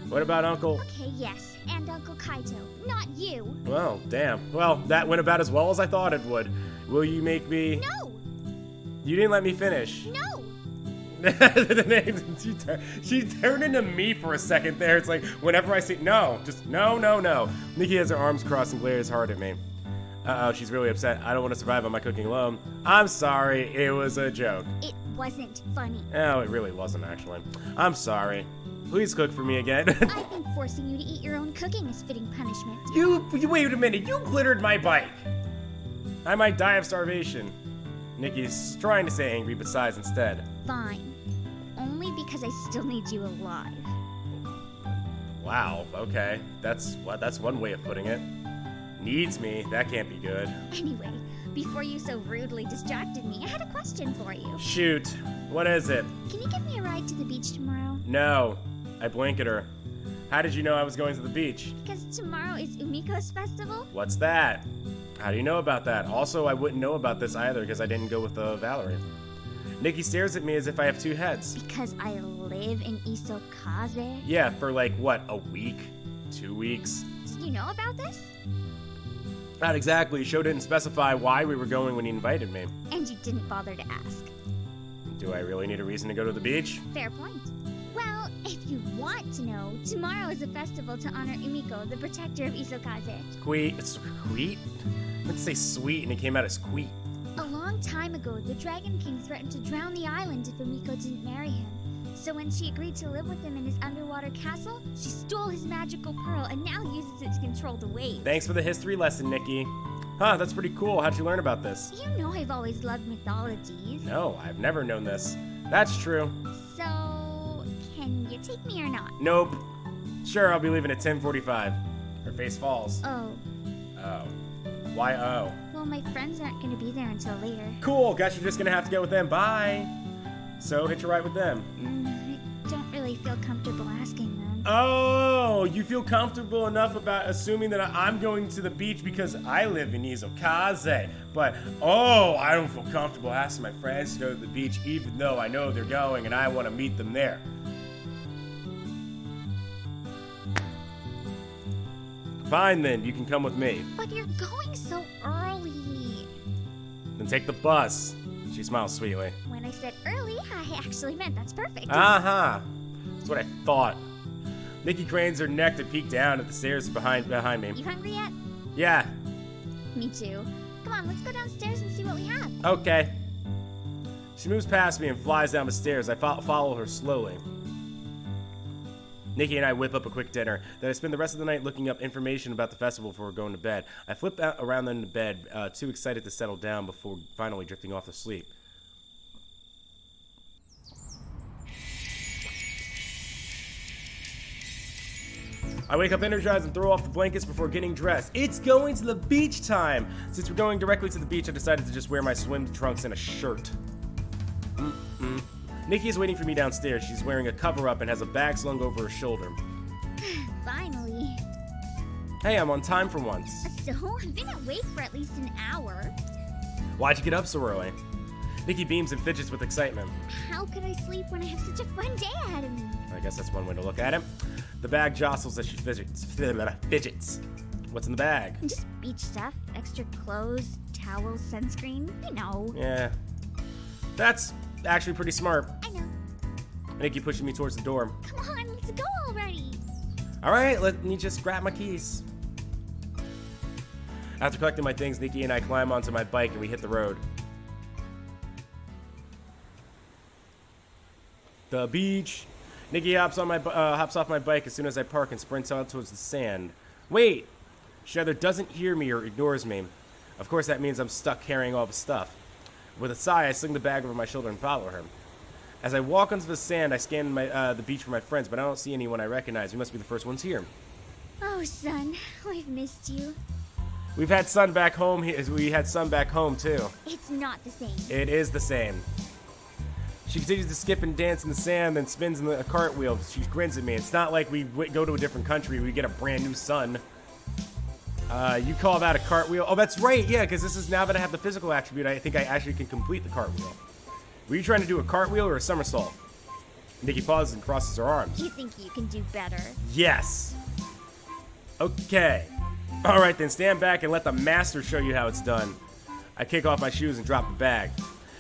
What about Uncle? Okay, yes, and Uncle Kaito. Not you. Well, damn. Well, that went about as well as I thought it would. Will you make me... No! You didn't let me finish. No! She turned into me for a second there. It's like, whenever I say no, just no, no, no. Nikki has her arms crossed and glares hard at me. Uh-oh, she's really upset. I don't want to survive on my cooking alone. I'm sorry, it was a joke. It wasn't funny. Oh, it really wasn't, actually. I'm sorry. Please cook for me again. I think forcing you to eat your own cooking is fitting punishment. You wait a minute, you glittered my bike. I might die of starvation. Nikki's trying to stay angry, but sighs instead. Fine. Only because I still need you alive. Wow, okay. That's one way of putting it. Needs me, that can't be good. Anyway, before you so rudely distracted me, I had a question for you. Shoot, what is it? Can you give me a ride to the beach tomorrow? No, I blink at her. How did you know I was going to the beach? Because tomorrow is Umiko's festival? What's that? How do you know about that? Also, I wouldn't know about this either because I didn't go with Valerie. Nikki stares at me as if I have two heads. Because I live in Isokaze? Yeah, for like, what, a week? 2 weeks? Did you know about this? Not exactly. Sho didn't specify why we were going when he invited me. And you didn't bother to ask. Do I really need a reason to go to the beach? Fair point. Well, if you want to know, tomorrow is a festival to honor Umiko, the protector of Isokaze. Squeet? I meant to say sweet and it came out as squeet. A long time ago, the Dragon King threatened to drown the island if Umiko didn't marry him. So when she agreed to live with him in his underwater castle, she stole his magical pearl and now uses it to control the waves. Thanks for the history lesson, Nikki. Huh, that's pretty cool. How'd you learn about this? You know I've always loved mythologies. No, I've never known this. That's true. So, can you take me or not? Nope. Sure, I'll be leaving at 10:45. Her face falls. Oh. Oh. Why oh? Well, my friends aren't going to be there until later. Cool, guess you're just gonna have to go with them. Bye. So, hitch a ride with them. I don't really feel comfortable asking them. Oh, you feel comfortable enough about assuming that I'm going to the beach because I live in Isokaze. But, oh, I don't feel comfortable asking my friends to go to the beach even though I know they're going and I want to meet them there. Fine then, you can come with me. But you're going so early. Then take the bus. She smiles sweetly. When I said early, I actually meant that's perfect. Uh-huh. That's what I thought. Nikki cranes her neck to peek down at the stairs behind me. You hungry yet? Yeah. Me too. Come on, let's go downstairs and see what we have. Okay. She moves past me and flies down the stairs. I follow her slowly. Nikki and I whip up a quick dinner. Then I spend the rest of the night looking up information about the festival before going to bed. I flip out around in the bed, too excited to settle down before finally drifting off to sleep. I wake up energized and throw off the blankets before getting dressed. It's going to the beach time! Since we're going directly to the beach, I decided to just wear my swim trunks and a shirt. Nikki is waiting for me downstairs. She's wearing a cover-up and has a bag slung over her shoulder. Finally. Hey, I'm on time for once. So, I've been awake for at least an hour. Why'd you get up so early? Nikki beams and fidgets with excitement. How could I sleep when I have such a fun day ahead of me? I guess that's one way to look at it. The bag jostles as she fidgets. What's in the bag? Just beach stuff, extra clothes, towels, sunscreen, you know. Yeah. That's actually pretty smart. I know. Nikki pushes me towards the door. Come on, let's go already. Alright, let me just grab my keys. After collecting my things, Nikki and I climb onto my bike and we hit the road. The beach. Nikki hops off my bike as soon as I park and sprints out towards the sand. Wait! She either doesn't hear me or ignores me. Of course, that means I'm stuck carrying all the stuff. With a sigh, I sling the bag over my shoulder and follow her. As I walk onto the sand, I scan the beach for my friends, but I don't see anyone I recognize. We must be the first ones here. Oh, son, we've missed you. We've had sun back home. We had sun back home too. It's not the same. It is the same. She continues to skip and dance in the sand, then spins in a cartwheel. She grins at me. It's not like we go to a different country, we get a brand new son. You call that a cartwheel? Oh, that's right, yeah, because this is now that I have the physical attribute, I think I actually can complete the cartwheel. Were you trying to do a cartwheel or a somersault? Nikki pauses and crosses her arms. You think you can do better? Yes. Okay. Alright then, stand back and let the master show you how it's done. I kick off my shoes and drop the bag.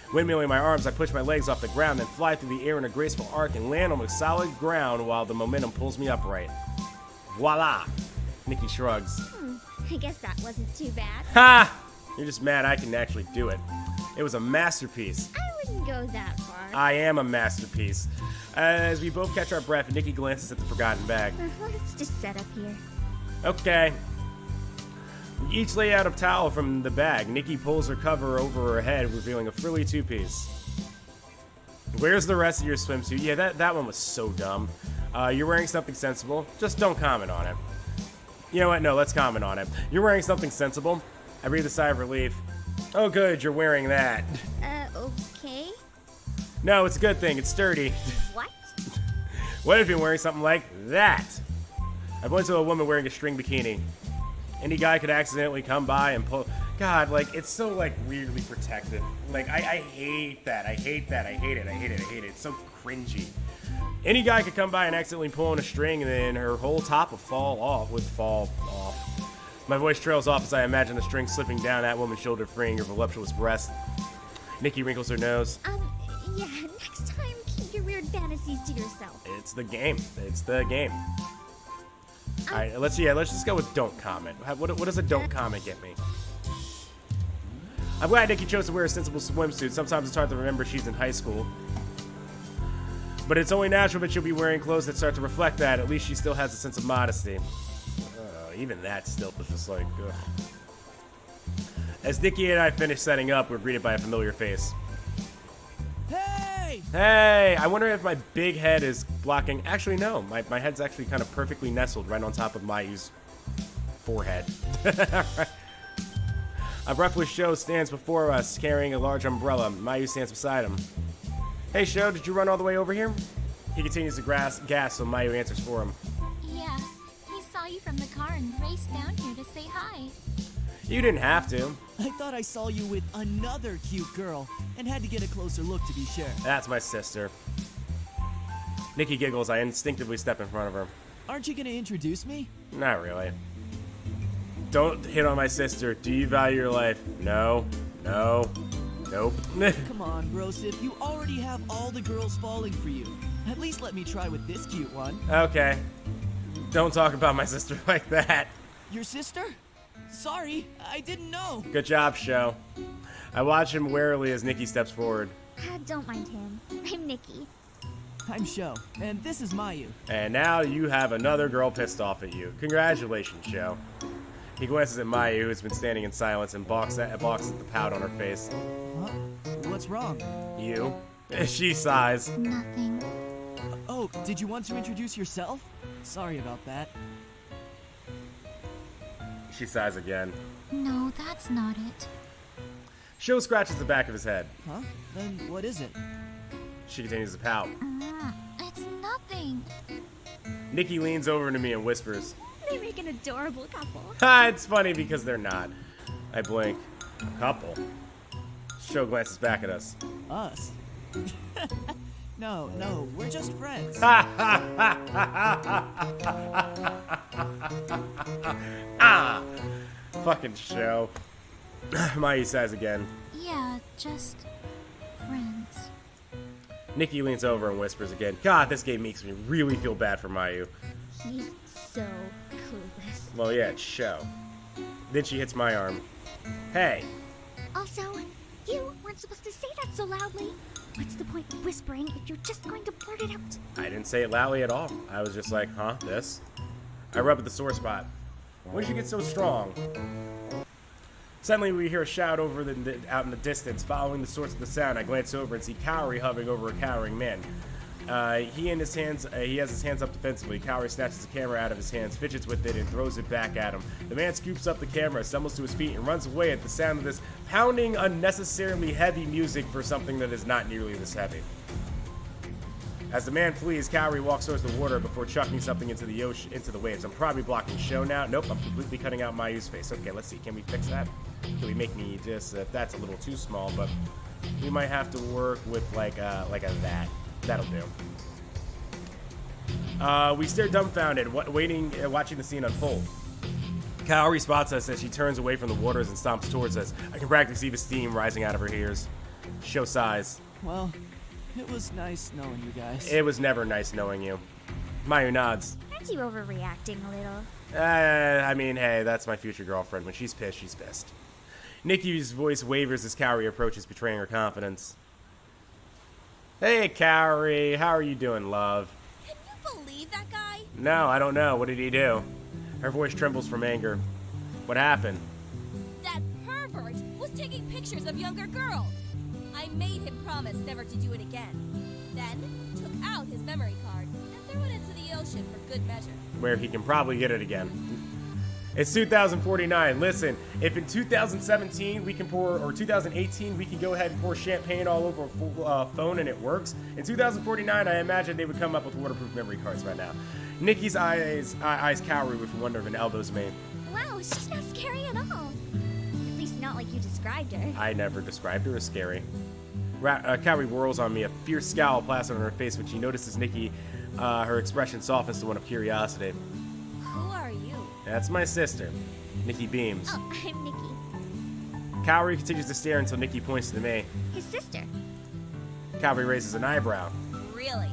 Windmilling my arms, I push my legs off the ground, then fly through the air in a graceful arc and land on the solid ground while the momentum pulls me upright. Voila! Nikki shrugs. I guess that wasn't too bad. Ha! You're just mad I can actually do it. It was a masterpiece. I wouldn't go that far. I am a masterpiece. As we both catch our breath, Nikki glances at the forgotten bag. Let's just set up here. Okay. We each lay out a towel from the bag. Nikki pulls her cover over her head, revealing a frilly two-piece. Where's the rest of your swimsuit? Yeah, that one was so dumb. You're wearing something sensible. Just don't comment on it. You know what? No, let's comment on it. You're wearing something sensible. I breathe a sigh of relief. Oh, good, you're wearing that. Okay. No, it's a good thing. It's sturdy. What? What if you're wearing something like that? I point to a woman wearing a string bikini. Any guy could accidentally come by and pull. God, like, it's so, like, weirdly protected. Like, I hate that. I hate that. I hate it. I hate it. I hate it. It's so cringy. Any guy could come by and accidentally pull on a string, and then her whole top would fall off. My voice trails off as I imagine the string slipping down that woman's shoulder, freeing her voluptuous breast. Nikki wrinkles her nose. Yeah, next time keep your weird fantasies to yourself. It's the game. It's the game. Alright, let's just go with don't comment. What does a don't comment get me? I'm glad Nikki chose to wear a sensible swimsuit. Sometimes it's hard to remember she's in high school. But it's only natural that she'll be wearing clothes that start to reflect that. At least she still has a sense of modesty. Even that still is just like, ugh. As Nikki and I finish setting up, we're greeted by a familiar face. Hey! Hey! I wonder if my big head is blocking. Actually, no. My head's actually kind of perfectly nestled right on top of Mayu's forehead. A breathless Sho stands before us, carrying a large umbrella. Mayu stands beside him. Hey, Sho, did you run all the way over here? He continues to gas, so Mayu answers for him. Yeah, he saw you from the car and raced down here to say hi. You didn't have to. I thought I saw you with another cute girl and had to get a closer look to be sure. That's my sister. Nikki giggles. I instinctively step in front of her. Aren't you gonna introduce me? Not really. Don't hit on my sister. Do you value your life? No. No. Nope. Come on, Brosif. You already have all the girls falling for you. At least let me try with this cute one. Okay. Don't talk about my sister like that. Your sister? Sorry, I didn't know. Good job, Sho. I watch him warily as Nikki steps forward. Don't mind him. I'm Nikki. I'm Sho, and this is Mayu. And now you have another girl pissed off at you. Congratulations, Sho. He glances at Mayu, who's been standing in silence, and balks at the pout on her face. Huh? What's wrong? You? She sighs. Nothing. Oh, did you want to introduce yourself? Sorry about that. She sighs again. No, that's not it. Sho scratches the back of his head. Huh? Then what is it? She continues to pout. It's nothing. Nikki leans over to me and whispers. They make an adorable couple. Ha, it's funny because they're not. I blink. A couple? Sho glances back at us. Us? No, we're just friends. Ah! Fucking Sho. Mayu sighs again. Yeah, just friends. Nikki leans over and whispers again. God, this game makes me really feel bad for Mayu. He's so clueless. Well, yeah, it's Sho. Then she hits my arm. Hey. Also, you weren't supposed to say that so loudly. What's the point of whispering if you're just going to blurt it out? I didn't say it loudly at all. I was just like, huh, this? I rub at the sore spot. When did you get so strong? Suddenly we hear a shout over out in the distance. Following the source of the sound, I glance over and see Cowrie hovering over a cowering man. He has his hands up defensively. Cowrie snatches the camera out of his hands, fidgets with it, and throws it back at him. The man scoops up the camera, stumbles to his feet, and runs away at the sound of this pounding, unnecessarily heavy music for something that is not nearly this heavy. As the man flees, Cowrie walks towards the water before chucking something into the ocean, into the waves. I'm probably blocking show now. Nope, I'm completely cutting out Mayu's face. Okay, let's see. Can we fix that? Can we make me just... that's a little too small, but we might have to work with like a that. That'll do. We stare dumbfounded, watching the scene unfold. Cowrie spots us as she turns away from the waters and stomps towards us. I can practically see the steam rising out of her ears. Show size. Well, it was nice knowing you guys. It was never nice knowing you. Mayu nods. Aren't you overreacting a little? I mean, hey, that's my future girlfriend. When she's pissed, she's pissed. Nikki's voice wavers as Cowrie approaches, betraying her confidence. Hey, Cowrie. How are you doing, love? Can you believe that guy? No, I don't know. What did he do? Her voice trembles from anger. What happened? That pervert was taking pictures of younger girls. I made him promise never to do it again. Then took out his memory card and threw it into the ocean for good measure. Where he can probably get it again. It's 2049. Listen, if in 2017 we can pour, or 2018 we can go ahead and pour champagne all over a phone and it works, in 2049 I imagine they would come up with waterproof memory cards right now. Nikki's eyes Cowrie with wonder and elbows me. Wow, she's not scary at all. At least not like you described her. I never described her as scary. Cowrie whirls on me, a fierce scowl plastered on her face when she notices Nikki. Her expression softens to one of curiosity. Who are you? That's my sister. Nikki beams. Oh, I'm Nikki. Cowrie continues to stare until Nikki points to me. His sister. Cowrie raises an eyebrow. Really?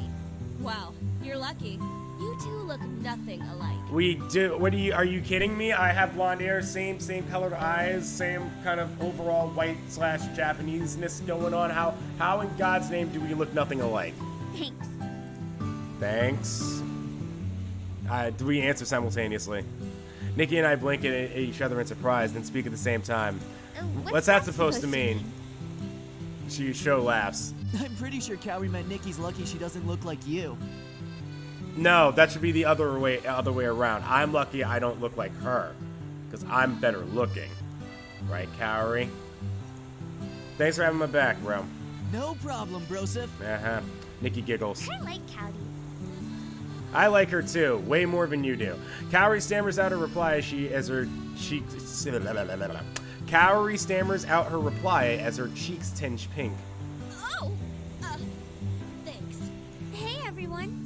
Wow, you're lucky. You two look nothing alike. We do. Are you kidding me? I have blonde hair, same colored eyes, same kind of overall white/Japaneseness going on. How in God's name do we look nothing alike? Thanks. Thanks. Do we answer simultaneously? Nikki and I blink at each other in surprise, then speak at the same time. What's that supposed to mean? Show laughs. I'm pretty sure Cowrie meant Nikki's lucky she doesn't look like you. No, that should be the other way around. I'm lucky I don't look like her, because I'm better looking. Right, Cowrie? Thanks for having my back, bro. No problem, brosif. Uh-huh. Nikki giggles. I like Cowdy. I like her too, way more than you do. Cowrie stammers out her reply Cowrie stammers out her reply as her cheeks tinge pink. Oh, thanks. Hey, everyone.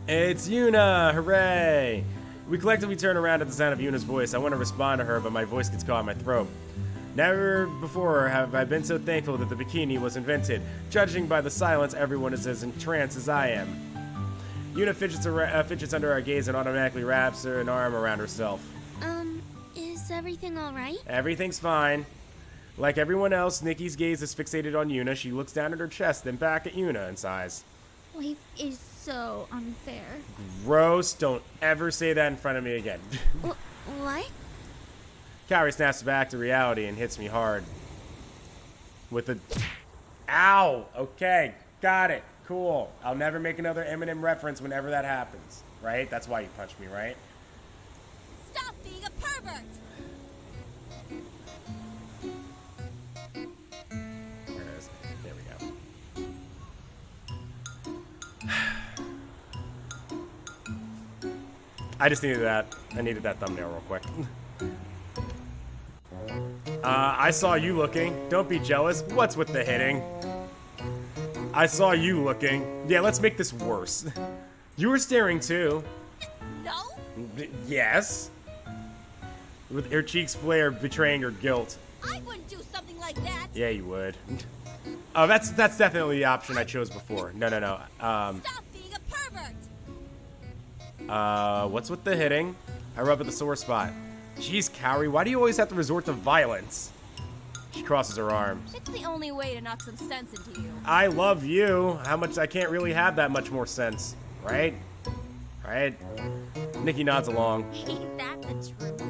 It's Yuna! Hooray! We collectively turn around at the sound of Yuna's voice. I want to respond to her, but my voice gets caught in my throat. Never before have I been so thankful that the bikini was invented. Judging by the silence, everyone is as entranced as I am. Yuna fidgets under our gaze and automatically wraps an arm around herself. Is everything alright? Everything's fine. Like everyone else, Nikki's gaze is fixated on Yuna. She looks down at her chest, then back at Yuna and sighs. Life is so unfair. Gross. Don't ever say that in front of me again. What? Cowrie snaps back to reality and hits me hard. With a... Ow! Okay, got it. Cool. I'll never make another Eminem reference whenever that happens. Right? That's why you punched me, right? Stop being a pervert! There it is. There we go. I just needed that. I needed that thumbnail real quick. I saw you looking. Don't be jealous. What's with the hitting? I saw you looking. Yeah, let's make this worse. You were staring too. No? Yes. With her cheeks flare, betraying her guilt. I wouldn't do something like that. Yeah, you would. Oh, that's definitely the option I chose before. No. Stop being a pervert! What's with the hitting? I rub at the sore spot. Jeez, Cowrie, why do you always have to resort to violence? She crosses her arms. It's the only way to knock some sense into you. I love you. How much? I can't really have that much more sense, right? Right? Nikki nods along. Ain't that the truth?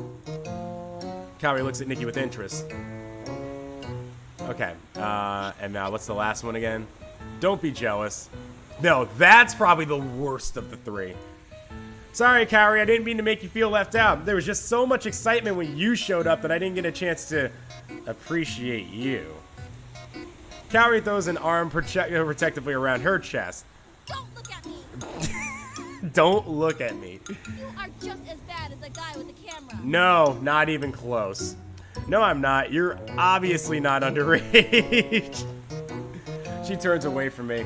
Cowrie looks at Nikki with interest. Okay, and now what's the last one again? Don't be jealous. No, that's probably the worst of the three. Sorry, Cowrie, I didn't mean to make you feel left out. There was just so much excitement when you showed up that I didn't get a chance to appreciate you. Cowrie throws an arm protectively around her chest. Don't look at Don't look at me. You are just as bad as the guy with the camera. No, not even close. No, I'm not. You're obviously not underage. She turns away from me.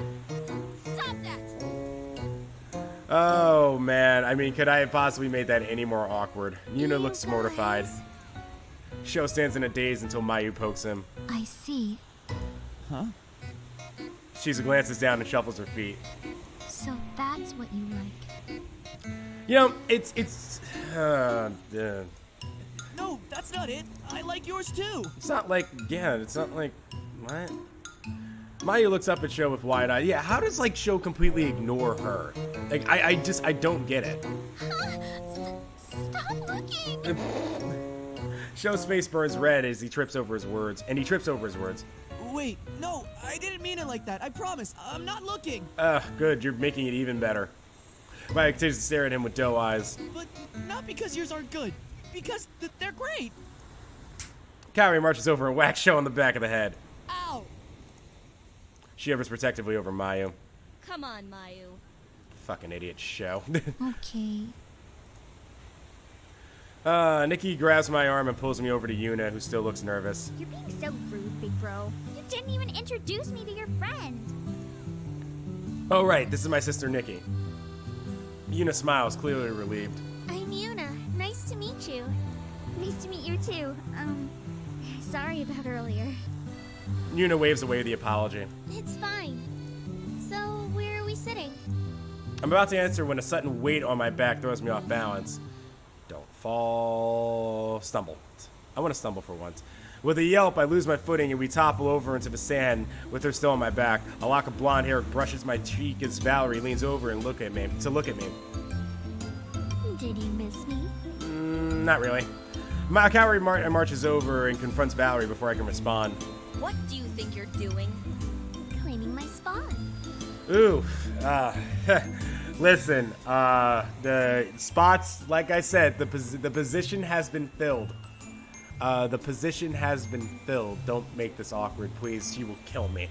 Stop that! Oh, man. I mean, could I have possibly made that any more awkward? Yuna looks You mortified. guys. Sho stands in a daze until Mayu pokes him. I see. Huh? She glances down and shuffles her feet. So that's what you like. You know, it's No, that's not it. I like yours too. it's not like, yeah, it's not like, what? Mayu looks up at Sho with wide eyes. Yeah, how does, like, Sho completely ignore her? Like, I don't get it. Stop looking! Sho's face burns red as he trips over his words, Wait, no, I didn't mean it like that. I promise. I'm not looking. Good, you're making it even better. Mayu continues to stare at him with doe eyes. But not because yours aren't good. Because they're great. Kaori marches over and whacks Sho on the back of the head. Ow! She hovers protectively over Mayu. Come on, Mayu. Fucking idiot Sho. Okay. Nikki grabs my arm and pulls me over to Yuna, who still looks nervous. You're being so rude, big bro. You didn't even introduce me to your friend. Oh, right, this is my sister Nikki. Yuna smiles, clearly relieved. I'm Yuna. Nice to meet you. Nice to meet you too. Sorry about earlier. Yuna waves away the apology. It's fine. So, where are we sitting? I'm about to answer when a sudden weight on my back throws me off balance. Don't fall. Stumble. I want to stumble for once. With a yelp, I lose my footing and we topple over into the sand with her still on my back. A lock of blonde hair brushes my cheek as Valerie leans over and look at me. Did you miss me? Not really. Kaori marches over and confronts Valerie before I can respond. What do you think you're doing? Claiming my spot. Ooh, listen, the spots, like I said, the position has been filled. The position has been filled. Don't make this awkward, please. She will kill me.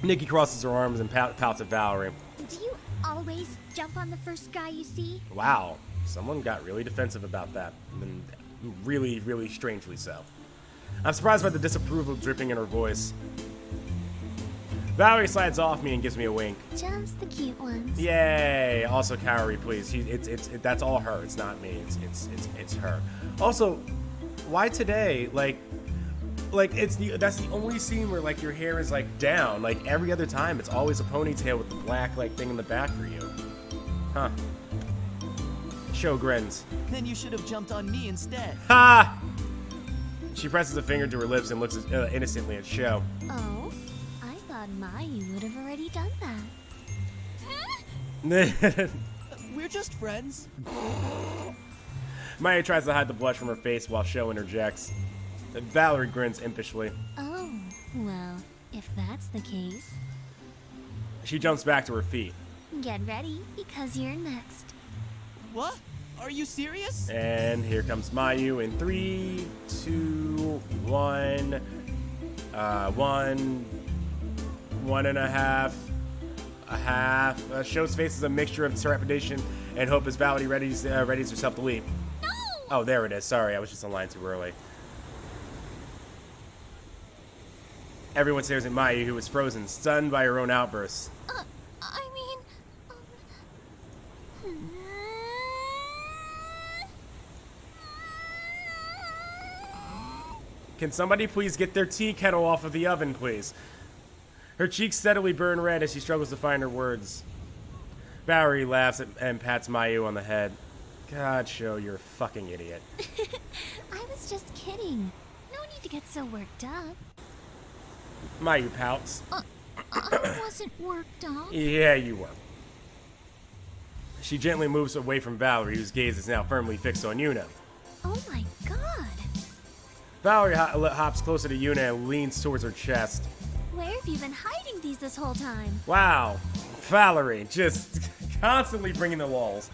Nikki crosses her arms and pouts at Valerie. Do you always jump on the first guy you see? Wow, someone got really defensive about that. And really, really strangely so. I'm surprised by the disapproval dripping in her voice. Valerie slides off me and gives me a wink. Just the cute ones. Yay! Also, Kaori, please. That's all her. It's not me. It's her. Also, why today? Like that's the only scene where like your hair is like down. Like every other time, it's always a ponytail with the black like thing in the back for you. Huh? Sho grins. Then you should have jumped on me instead. Ha! She presses a finger to her lips and looks innocently at Sho. Oh, I thought Mayu would have already done that. We're just friends. Maya tries to hide the blush from her face while Sho interjects. Valerie grins impishly. Oh, well, if that's the case, She jumps back to her feet. get ready because you're next. What? Are you serious? And here comes Mayu in 3, 2, 1. 1 and a half. A half. Sho's face is a mixture of trepidation and hope as Valerie readies herself to leap. No! Oh, there it is. Sorry, I was just on line too early. Everyone stares at Mayu, who is frozen, stunned by her own outbursts. I mean, Can somebody please get their tea kettle off of the oven, please? Her cheeks steadily burn red as she struggles to find her words. Valerie laughs and pats Mayu on the head. God, Sho, you're a fucking idiot. I was just kidding. No need to get so worked up. Mayu pouts. I wasn't worked up. Yeah, you were. She gently moves away from Valerie, whose gaze is now firmly fixed on Yuna. Oh my god. Valerie hops closer to Yuna and leans towards her chest. Where have you been hiding these this whole time? Wow, Valerie, just constantly bringing the lulls.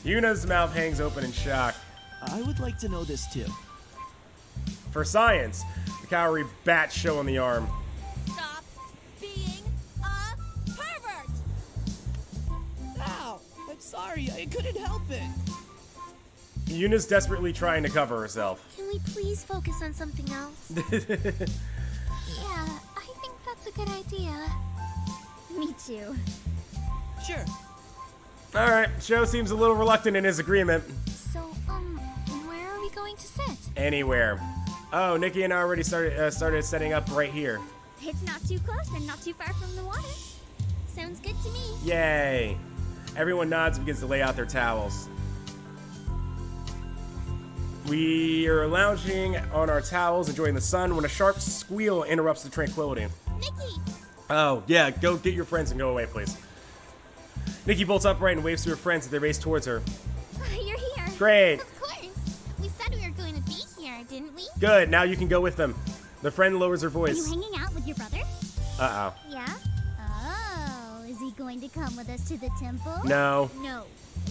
Yuna's mouth hangs open in shock. I would like to know this too. For science, Kaori bats Sho on the arm. Stop being a pervert! Ow! Sorry, I couldn't help it. Yuna's desperately trying to cover herself. Can we please focus on something else? Yeah, I think that's a good idea. Me too. Sure. Alright, Sho seems a little reluctant in his agreement. So, where are we going to sit? Anywhere. Oh, Nikki and I already started setting up right here. It's not too close and not too far from the water. Sounds good to me. Yay. Everyone nods and begins to lay out their towels. We are lounging on our towels, enjoying the sun, when a sharp squeal interrupts the tranquility. Nikki! Oh, yeah, go get your friends and go away, please. Nikki bolts upright and waves to her friends as they race towards her. You're here. Great. Of course. We said we were going to be here, didn't we? Good, now you can go with them. The friend lowers her Are you voice. hanging out with your brother? Uh-oh. Yeah? Oh, is he going to come with us to the temple? No, No.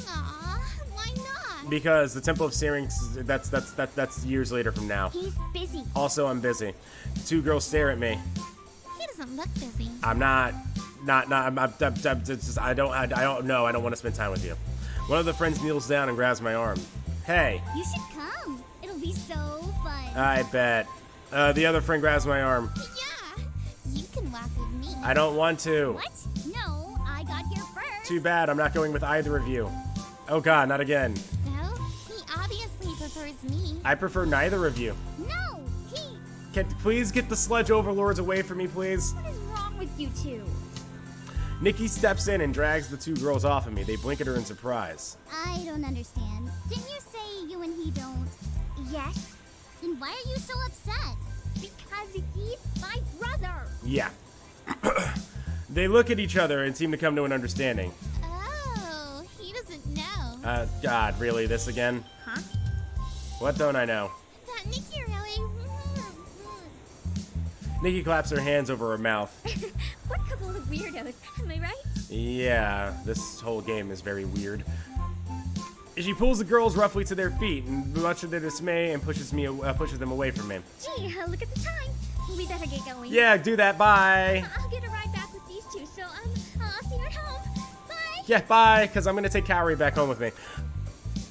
Aw, why not? because the Temple of Syrinx, that's years later from now. He's busy. Also, I'm busy. The two girls stare at me. He doesn't look busy. I'm not, I don't know. I don't want to spend time with you. One of the friends kneels down and grabs my arm. Hey, You should come. It'll be so fun. I bet. The other friend grabs my arm. Yeah, you can walk with me. I don't want to. What? No, I got here first. Too bad, I'm not going with either of you. Oh god, not again. So, he obviously prefers me. I prefer neither of you. No, he. Can please get the sludge overlords away from me, please? What is wrong with you two? Nikki steps in and drags the two girls off of me. They blink at her in surprise. I don't understand. Didn't you say you and he don't? Yes. Then why are you so upset? Because he's my brother. Yeah. They look at each other and seem to come to an understanding. Oh, he doesn't know. God, really? This again? Huh? What don't I know? That Nikki really. Nikki claps her hands over her mouth. What couple of weirdos, am I right? Yeah, this whole game is very weird. She pulls the girls roughly to their feet, and much to their dismay, and pushes them away from me. Gee, look at the time. We better get going. Yeah, do that. Bye. I'll get a ride back with these two, so I'll see you at home. Bye. Yeah, bye. Because I'm gonna take Kaori back home with me.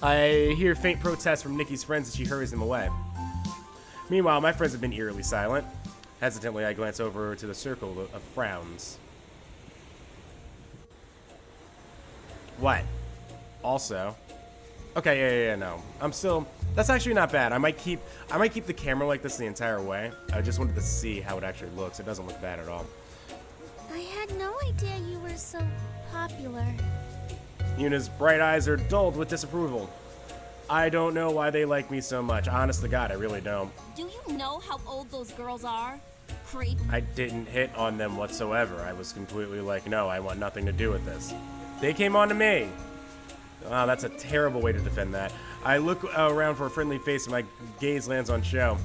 I hear faint protests from Nikki's friends as she hurries them away. Meanwhile, my friends have been eerily silent. Hesitantly, I glance over to the circle of frowns. What? Also. Okay, yeah, no. I'm still. That's actually not bad. I might keep the camera like this the entire way. I just wanted to see how it actually looks. It doesn't look bad at all. I had no idea you were so popular. Yuna's bright eyes are dulled with disapproval. I don't know why they like me so much. Honest to God, I really don't. Do you know how old those girls are? Creep. I didn't hit on them whatsoever. I was completely like, no, I want nothing to do with this. They came on to me. Wow, that's a terrible way to defend that. I look around for a friendly face and my gaze lands on Sho.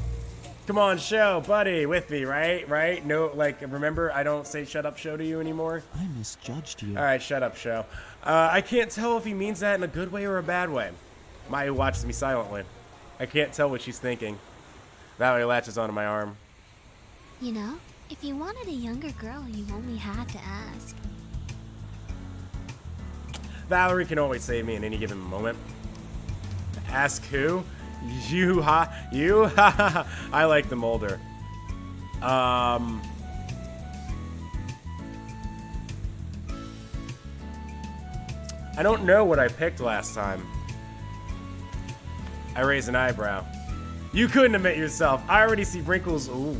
Come on, Sho, buddy, with me, right? No, like, remember, I don't say shut up, Sho to you anymore. I misjudged you. All right, shut up, Sho. I can't tell if he means that in a good way or a bad way. Maya watches me silently. I can't tell what she's thinking. Valerie latches onto my arm. You know, if you wanted a younger girl, you only had to ask. Valerie can always save me in any given moment. Ask who? You, ha? You? Ha. I like them older. I don't know what I picked last time. I raise an eyebrow. You couldn't admit yourself. I already see wrinkles. Ooh.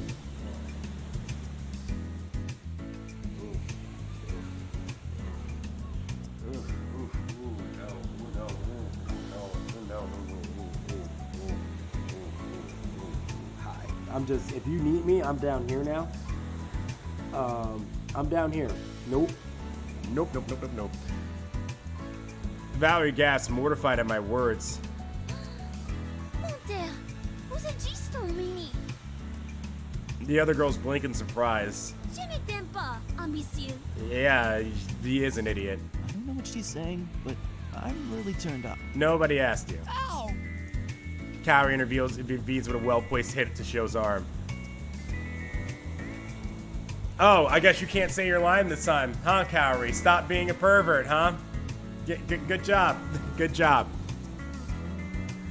I'm just, if you need me, I'm down here now. I'm down here. Nope. Valerie gasps, mortified at my words. Oh dear, vous existez, Mimi. The other girls blink in surprise. Je ne t'aime pas, imbécile. Yeah, he is an idiot. I don't know what she's saying, but I'm really turned up. Nobody asked you. Ow! Kaori intervenes with a well-placed hit to Sho's arm. Oh, I guess you can't say your line this time, huh, Kaori? Stop being a pervert, huh? Good job. Good job.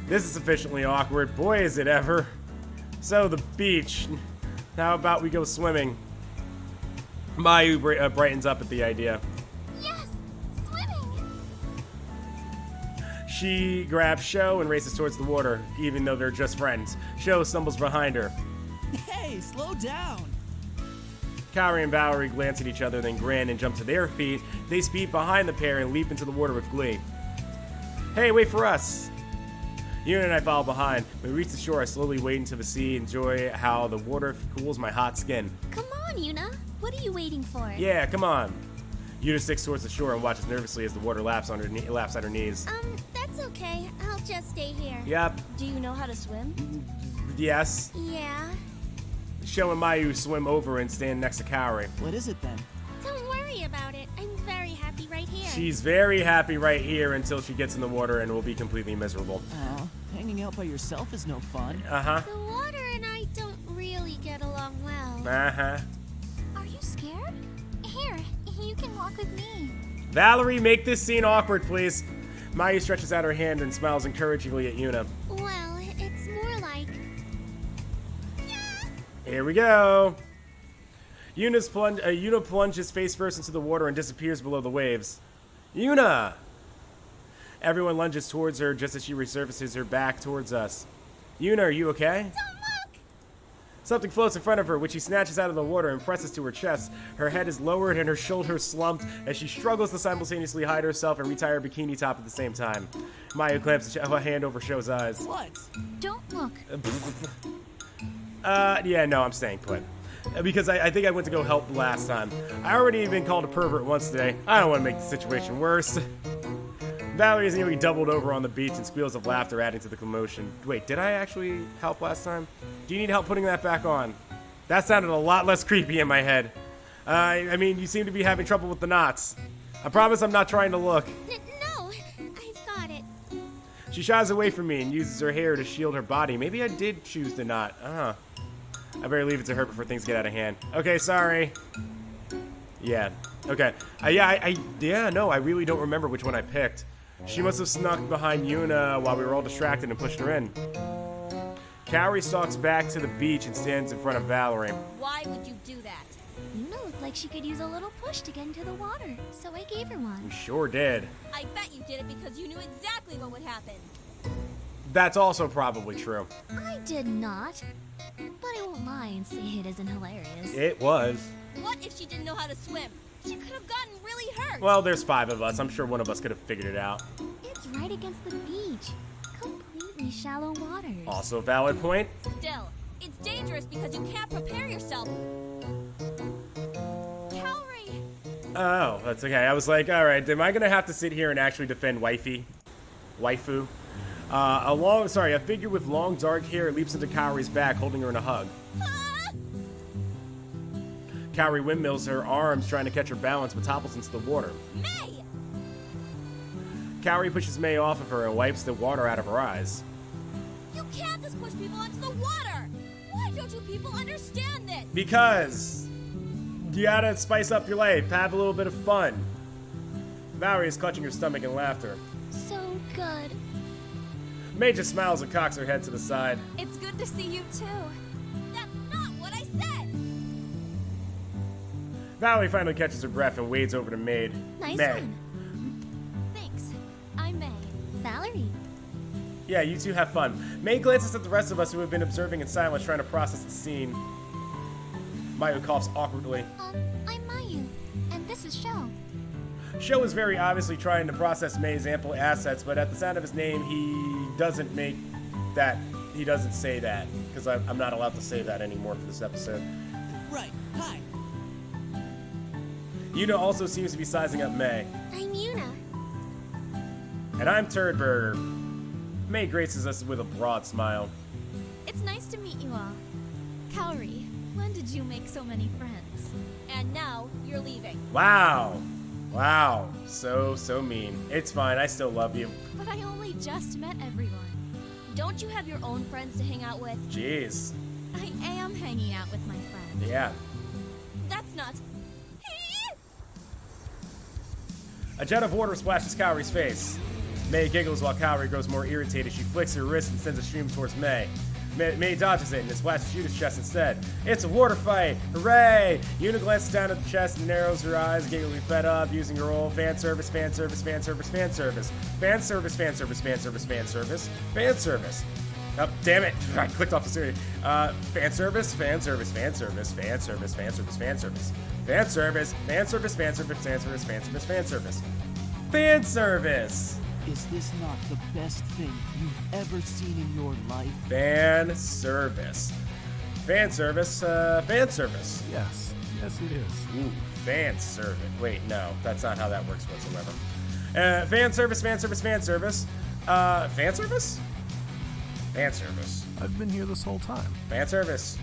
This is sufficiently awkward. Boy, is it ever. So, the beach. How about we go swimming? Mayu brightens up at the idea. Yes! Swimming! She grabs Sho and races towards the water, even though they're just friends. Sho stumbles behind her. Hey, slow down. Kaori and Valerie glance at each other, then grin and jump to their feet. They speed behind the pair and leap into the water with glee. Hey, wait for us! Yuna and I follow behind. When we reach the shore, I slowly wade into the sea, enjoy how the water cools my hot skin. Come on, Yuna. What are you waiting for? Yeah, come on. Yuna sticks towards the shore and watches nervously as the water laps at her knees. That's okay. I'll just stay here. Yep. Do you know how to swim? Yes. Yeah. Sho and Mayu swim over and stand next to Kaori. What is it then? Don't worry about it. I'm very happy right here. She's very happy right here until she gets in the water and will be completely miserable. Oh, hanging out by yourself is no fun. Uh-huh. The water and I don't really get along well. Uh-huh. Are you scared? Here, you can walk with me. Valerie, make this scene awkward, please. Mayu stretches out her hand and smiles encouragingly at Yuna. Well, it's more like... Here we go. Yuna plunges face first into the water and disappears below the waves. Yuna! Everyone lunges towards her just as she resurfaces her back towards us. Yuna, are you okay? Don't look! Something floats in front of her, which she snatches out of the water and presses to her chest. Her head is lowered and her shoulders slumped as she struggles to simultaneously hide herself and retie her bikini top at the same time. Mayu clamps a hand over Sho's eyes. What? Don't look. Yeah, no, I'm staying put. Because I think I went to go help last time. I already been called a pervert once today. I don't want to make the situation worse. Valerie is nearly doubled over on the beach and squeals of laughter adding to the commotion. Wait, did I actually help last time? Do you need help putting that back on? That sounded a lot less creepy in my head. I mean, you seem to be having trouble with the knots. I promise I'm not trying to look. No, I've got it. She shies away from me and uses her hair to shield her body. Maybe I did choose the knot. I better leave it to her before things get out of hand. Okay, sorry. Yeah. Okay. No, I really don't remember which one I picked. She must have snuck behind Yuna while we were all distracted and pushed her in. Kaori stalks back to the beach and stands in front of Valerie. Why would you do that? Yuna looked like she could use a little push to get into the water, so I gave her one. You sure did. I bet you did it because you knew exactly what would happen. That's also probably true. I did not. But I won't lie and say it isn't hilarious. It was. What if she didn't know how to swim? She could have gotten really hurt. Well, there's 5 of us. I'm sure one of us could have figured it out. It's right against the beach. Completely shallow waters. Also a valid point. Still, it's dangerous because you can't prepare yourself. Calorie! Oh, that's okay. I was like, alright, am I going to have to sit here and actually defend waifu? A figure with long dark hair leaps into Kaori's back, holding her in a hug. Ah! Kaori windmills her arms, trying to catch her balance, but topples into the water. May! Kaori pushes May off of her and wipes the water out of her eyes. You can't just push people into the water! Why don't you people understand this? Because you gotta spice up your life, have a little bit of fun. Valerie is clutching her stomach in laughter. So good. May just smiles and cocks her head to the side. It's good to see you too. That's not what I said! Valerie finally catches her breath and wades over to May. Nice May. one. Thanks. I'm May. Valerie. Yeah, you two have fun. May glances at the rest of us who have been observing in silence, trying to process the scene. Mayu coughs awkwardly. I'm Mayu. And this is Sho. Sho is very obviously trying to process May's ample assets, but at the sound of his name, he doesn't say that, because I'm not allowed to say that anymore for this episode. Right. Hi. Yuna also seems to be sizing up May. I'm Yuna. And I'm Turdburger. May graces us with a broad smile. It's nice to meet you all. Kaori, when did you make so many friends? And now you're leaving. Wow. Wow. So mean. It's fine, I still love you. But I only just met everyone. Don't you have your own friends to hang out with? Jeez. I am hanging out with my friends. Yeah. That's not... A jet of water splashes Kaori's face. May giggles while Kaori grows more irritated. She flicks her wrist and sends a stream towards May. May dodges it and it splashes Yuna's chest instead. It's a water fight! Hooray! Yuna glances down at the chest and narrows her eyes, giggling fed up, using her old fan service, fan service, fan service, fan service. Fan service, fan service, fan service, fan service, fan service. Oh, damn it. I clicked off the series. Fan service, fan service, fan service, fan service, fan service, fan service. Fan service, fan service, fan service, fan service, fan service, fan service. Fan service! Is this not the best thing you've ever seen in your life? Fan service. Fan service, fan service. Yes, yes it is. Ooh, fan service. Wait, no, that's not how that works whatsoever. Fan service, fan service, fan service. Fan service? Fan service. I've been here this whole time. Fan service.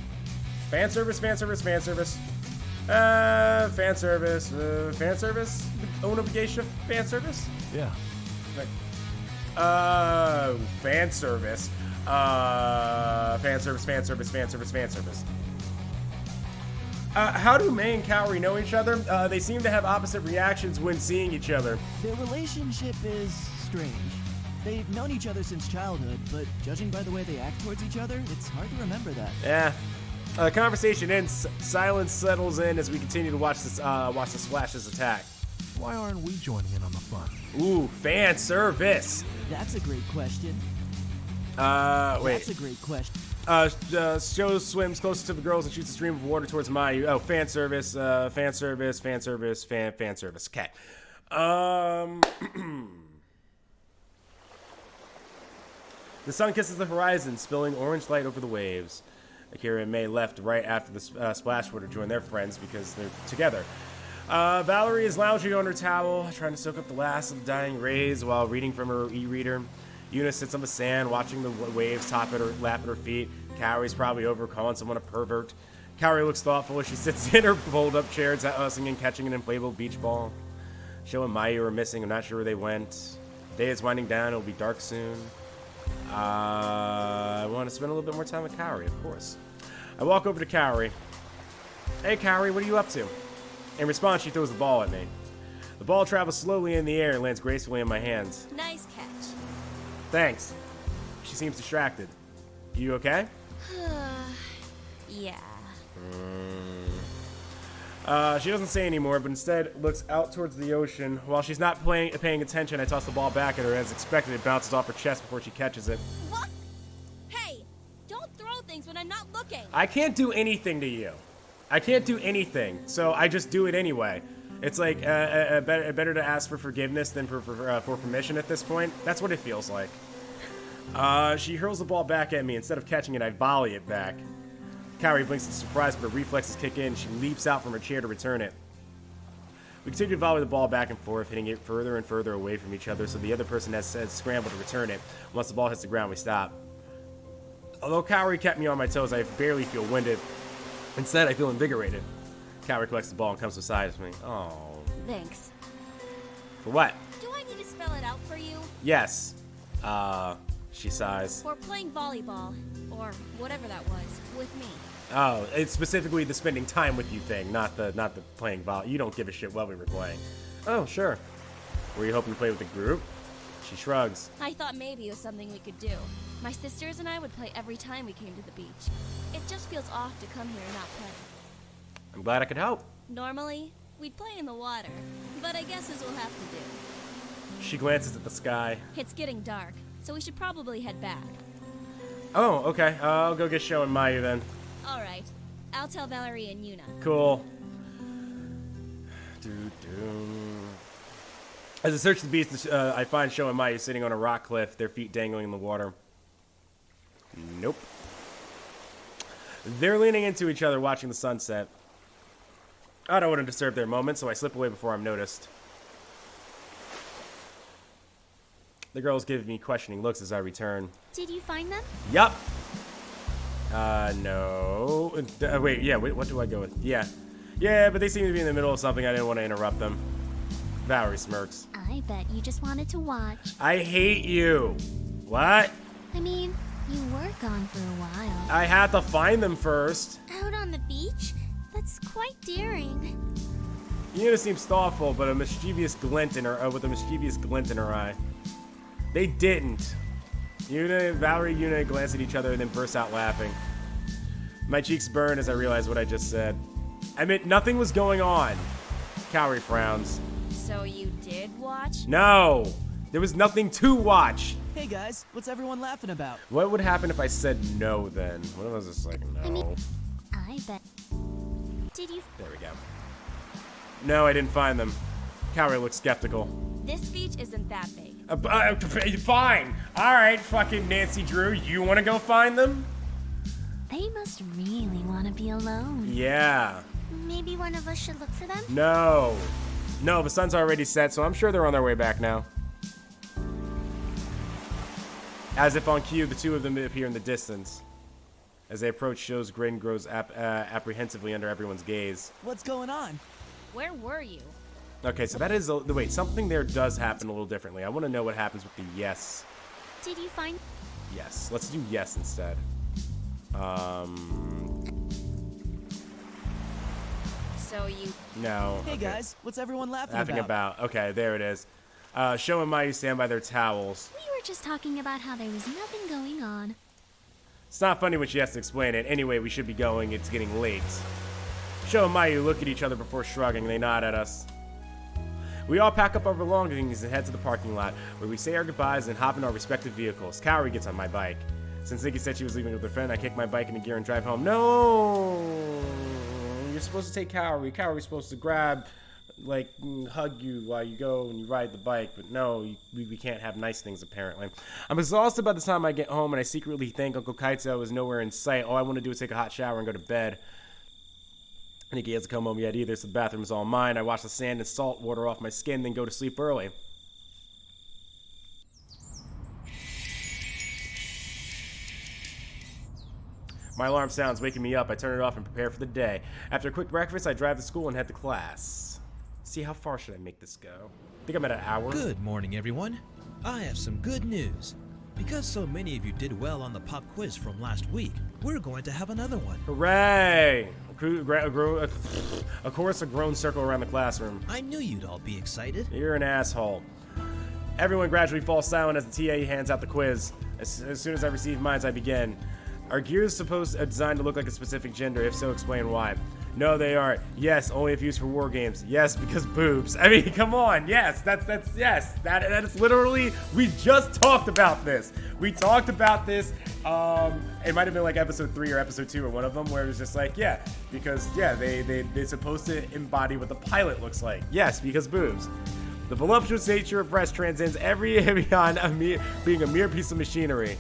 Fan service, fan service, fan service. Fan service, fan service? Unification fan service? Yeah. Fan service. Fan service, fan service, fan service, fan service. How do May and Kaori know each other? They seem to have opposite reactions when seeing each other. Their relationship is strange. They've known each other since childhood, but judging by the way they act towards each other, it's hard to remember that. Yeah. Conversation ends. Silence settles in as we continue to watch the Splashes attack. Why aren't we joining in on the fun? Ooh, fan service. That's a great question. Wait. That's a great question. Sho swims closer to the girls and shoots a stream of water towards Mayu. Oh, fan service, fan service, fan service, fan service. Okay. The sun kisses the horizon, spilling orange light over the waves. Akira and May left right after the splash water joined their friends because they're together. Valerie is lounging on her towel, trying to soak up the last of the dying rays while reading from her e-reader. Yuna sits on the sand, watching the waves lap at her feet. Kaori's probably over, calling someone a pervert. Kaori looks thoughtful as she sits in her fold-up chair, singing, catching an inflatable beach ball. Sho and Mayu are missing. I'm not sure where they went. Day is winding down. It'll be dark soon. I want to spend a little bit more time with Kaori, of course. I walk over to Kaori. Hey, Kaori, what are you up to? In response, she throws the ball at me. The ball travels slowly in the air and lands gracefully in my hands. Nice catch. Thanks. She seems distracted. You okay? Yeah. She doesn't say anymore, but instead looks out towards the ocean. While she's not paying attention, I toss the ball back at her. As expected, it bounces off her chest before she catches it. What? Hey, don't throw things when I'm not looking. I can't do anything to you. I can't do anything, so I just do it anyway. It's like better to ask for forgiveness than for permission at this point. That's what it feels like. She hurls the ball back at me. Instead of catching it, I volley it back. Kaori blinks in surprise, but her reflexes kick in. She leaps out from her chair to return it. We continue to volley the ball back and forth, hitting it further and further away from each other, so the other person has to scramble to return it. Once the ball hits the ground, we stop. Although Kaori kept me on my toes, I barely feel winded. Instead, I feel invigorated. Kaori collects the ball and comes beside me. Oh. Thanks. For what? Do I need to spell it out for you? Yes. She sighs. For playing volleyball, or whatever that was, with me. Oh, it's specifically the spending time with you thing, not the playing volleyball. You don't give a shit what we were playing. Oh, sure. Were you hoping to play with the group? She shrugs. I thought maybe it was something we could do. My sisters and I would play every time we came to the beach. It just feels off to come here and not play. I'm glad I could help. Normally, we'd play in the water, but I guess this will have to do. She glances at the sky. It's getting dark, so we should probably head back. Oh, okay. I'll go get Sho and Mayu then. All right. I'll tell Valerie and Yuna. Cool. As I search the beach, I find Sho and Mayu sitting on a rock cliff, their feet dangling in the water. Nope. They're leaning into each other, watching the sunset. I don't want to disturb their moment, so I slip away before I'm noticed. The girls give me questioning looks as I return. Did you find them? Yup. No. Wait, yeah, what do I go with? Yeah. Yeah, but they seem to be in the middle of something. I didn't want to interrupt them. Valerie smirks. I bet you just wanted to watch. I hate you. What? I mean, you were gone for a while. I had to find them first. Out on the beach? That's quite daring. Yuna seems thoughtful, but a mischievous glint in her, with a mischievous glint in her eye. They didn't. Valerie, Yuna glance at each other and then burst out laughing. My cheeks burn as I realize what I just said. I meant nothing was going on. Cowrie frowns. So you did watch? No! There was nothing to watch! Hey guys, what's everyone laughing about? What would happen if I said no then? What if I was just like, no? I bet. Did you? There we go. No, I didn't find them. Cowrie looks skeptical. This beach isn't that big. Fine! Alright, fucking Nancy Drew, you wanna go find them? They must really want to be alone. Yeah. Maybe one of us should look for them? No. No, the sun's already set, so I'm sure they're on their way back now. As if on cue, the two of them appear in the distance. As they approach, Sho's grin grows apprehensively under everyone's gaze. What's going on? Where were you? Okay, so that is wait, something there does happen a little differently. I want to know what happens with the yes. Did you find? Yes. Let's do yes instead. So you... No. Hey okay. guys, what's everyone laughing Laughing about. Okay, there it is. Sho and Mayu stand by their towels. We were just talking about how there was nothing going on. It's not funny when she has to explain it. Anyway, we should be going. It's getting late. Sho and Mayu look at each other before shrugging. They nod at us. We all pack up our belongings and head to the parking lot, where we say our goodbyes and hop in our respective vehicles. Cowrie gets on my bike. Since Nikki said she was leaving with her friend, I kick my bike into gear and drive home. No! You're supposed to take Cowrie. Cowrie's supposed to grab, like, hug you while you go and you ride the bike. But no, we can't have nice things, apparently. I'm exhausted by the time I get home, and I secretly think Uncle Kaito is nowhere in sight. All I want to do is take a hot shower and go to bed. Nikki hasn't come home yet either, so the bathroom is all mine. I wash the sand and salt water off my skin, then go to sleep early. My alarm sounds, waking me up. I turn it off and prepare for the day. After a quick breakfast, I drive to school and head to class. See, how far should I make this go? I think I'm at an hour. Good morning, everyone. I have some good news. Because so many of you did well on the pop quiz from last week, we're going to have another one. Hooray! Of course, a grown circle around the classroom. I knew you'd all be excited. You're an asshole. Everyone gradually falls silent as the TA hands out the quiz. As soon as I receive mine, I begin. Are gears designed to look like a specific gender? If so, explain why. No, they aren't. Yes, only if used for war games. Yes, because boobs. I mean, come on. Yes, that's yes. That is literally. We just talked about this. We talked about this. It might have been like episode 3 or episode 2 or one of them where it was just like, yeah, because yeah, they're supposed to embody what the pilot looks like. Yes, because boobs. The voluptuous nature of breast transcends every beyond being a mere piece of machinery.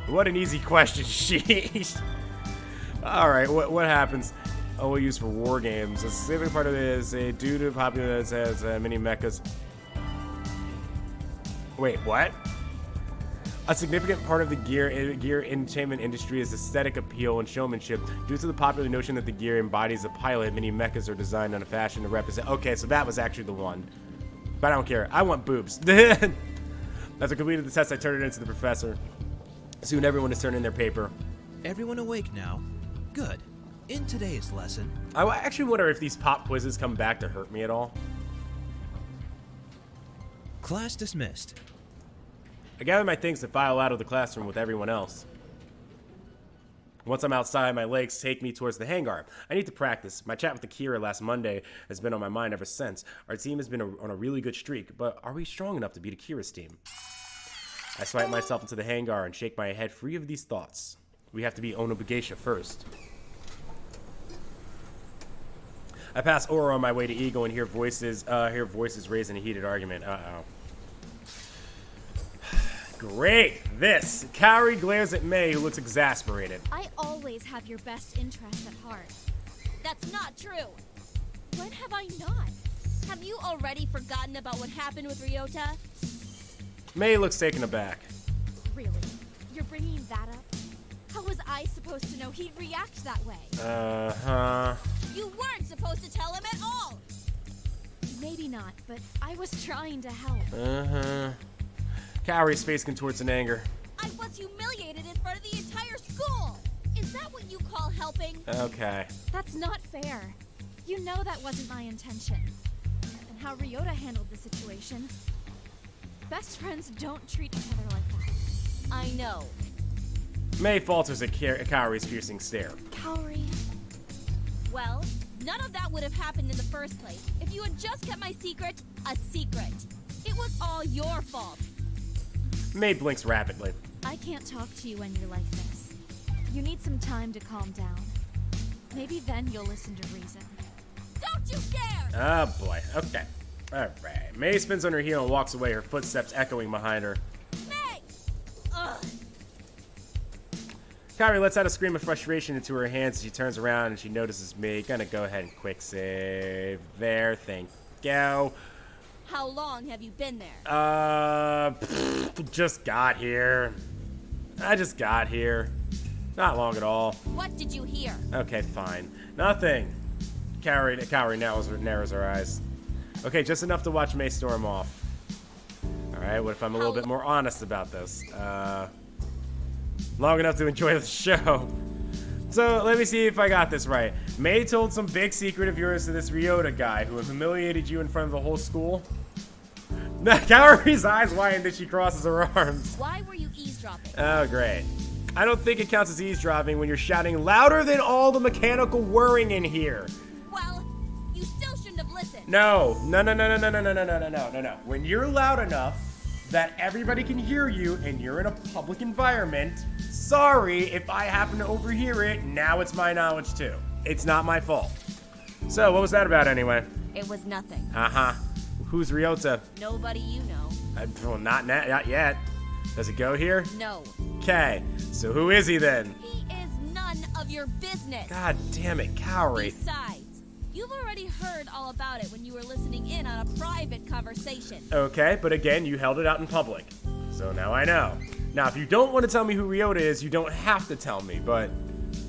What an easy question, sheesh. Alright, what happens? Only used for war games. The specific part of it is due to popular that has many mechas. Wait, what? A significant part of the gear entertainment industry is aesthetic appeal and showmanship. Due to the popular notion that the gear embodies a pilot, many mechas are designed on a fashion to represent. Okay, so that was actually the one. But I don't care. I want boobs. After completing the test, I turned it into the professor. Soon everyone is turning in their paper. Everyone awake now? Good. In today's lesson... I actually wonder if these pop quizzes come back to hurt me at all. Class dismissed. I gather my things and file out of the classroom with everyone else. Once I'm outside, my legs take me towards the hangar. I need to practice. My chat with Akira last Monday has been on my mind ever since. Our team has been on a really good streak, but are we strong enough to beat Akira's team? I swipe myself into the hangar and shake my head free of these thoughts. We have to beat Onobugeisha first. I pass Oro on my way to Eagle and hear voices raised in a heated argument. Uh-oh. Great! This! Kaori glares at May, who looks exasperated. I always have your best interests at heart. That's not true. When have I not? Have you already forgotten about what happened with Ryota? May looks taken aback. Really? You're bringing that up? How was I supposed to know he'd react that way? Uh-huh. You weren't supposed to tell him at all! Maybe not, but I was trying to help. Uh-huh. Kaori's face contorts in anger. I was humiliated in front of the entire school! Is that what you call helping? Okay. That's not fair. You know that wasn't my intention. how Ryota handled the situation. Best friends don't treat each other like that. I know. May falters at Kaori's piercing stare. Kaori. Well, none of that would have happened in the first place if you had just kept my secret a secret. It was all your fault. May blinks rapidly. I can't talk to you when you're like this. You need some time to calm down. Maybe then you'll listen to reason. Don't you dare! Oh boy, okay. Alright. May spins on her heel and walks away, her footsteps echoing behind her. May! Ugh. Kaori lets out a scream of frustration into her hands as she turns around and she notices me. Gonna go ahead and quick save. There, thank you. How long have you been there? Just got here. I just got here. Not long at all. What did you hear? Okay, fine. Nothing. Kaori narrows her eyes. Okay, just enough to watch May storm off. Alright, what if I'm a little bit more honest about this? Long enough to enjoy the show. So, let me see if I got this right. May told some big secret of yours to this Ryota guy who humiliated you in front of the whole school? Kaori's eyes widen as she crosses her arms. Why were you eavesdropping? Oh, great. I don't think it counts as eavesdropping when you're shouting louder than all the mechanical whirring in here. Well, you still shouldn't have listened. No. When you're loud enough that everybody can hear you and you're in a public environment, sorry if I happen to overhear it, now it's my knowledge too. It's not my fault. So, what was that about anyway? It was nothing. Uh-huh. Who's Ryota? Nobody you know. Well, not yet. Does it go here? No. Okay, so who is he then? He is none of your business. God damn it, Kaori. Besides, you've already heard all about it when you were listening in on a private conversation. Okay, but again, you held it out in public. So now I know. Now, if you don't want to tell me who Ryota is, you don't have to tell me, but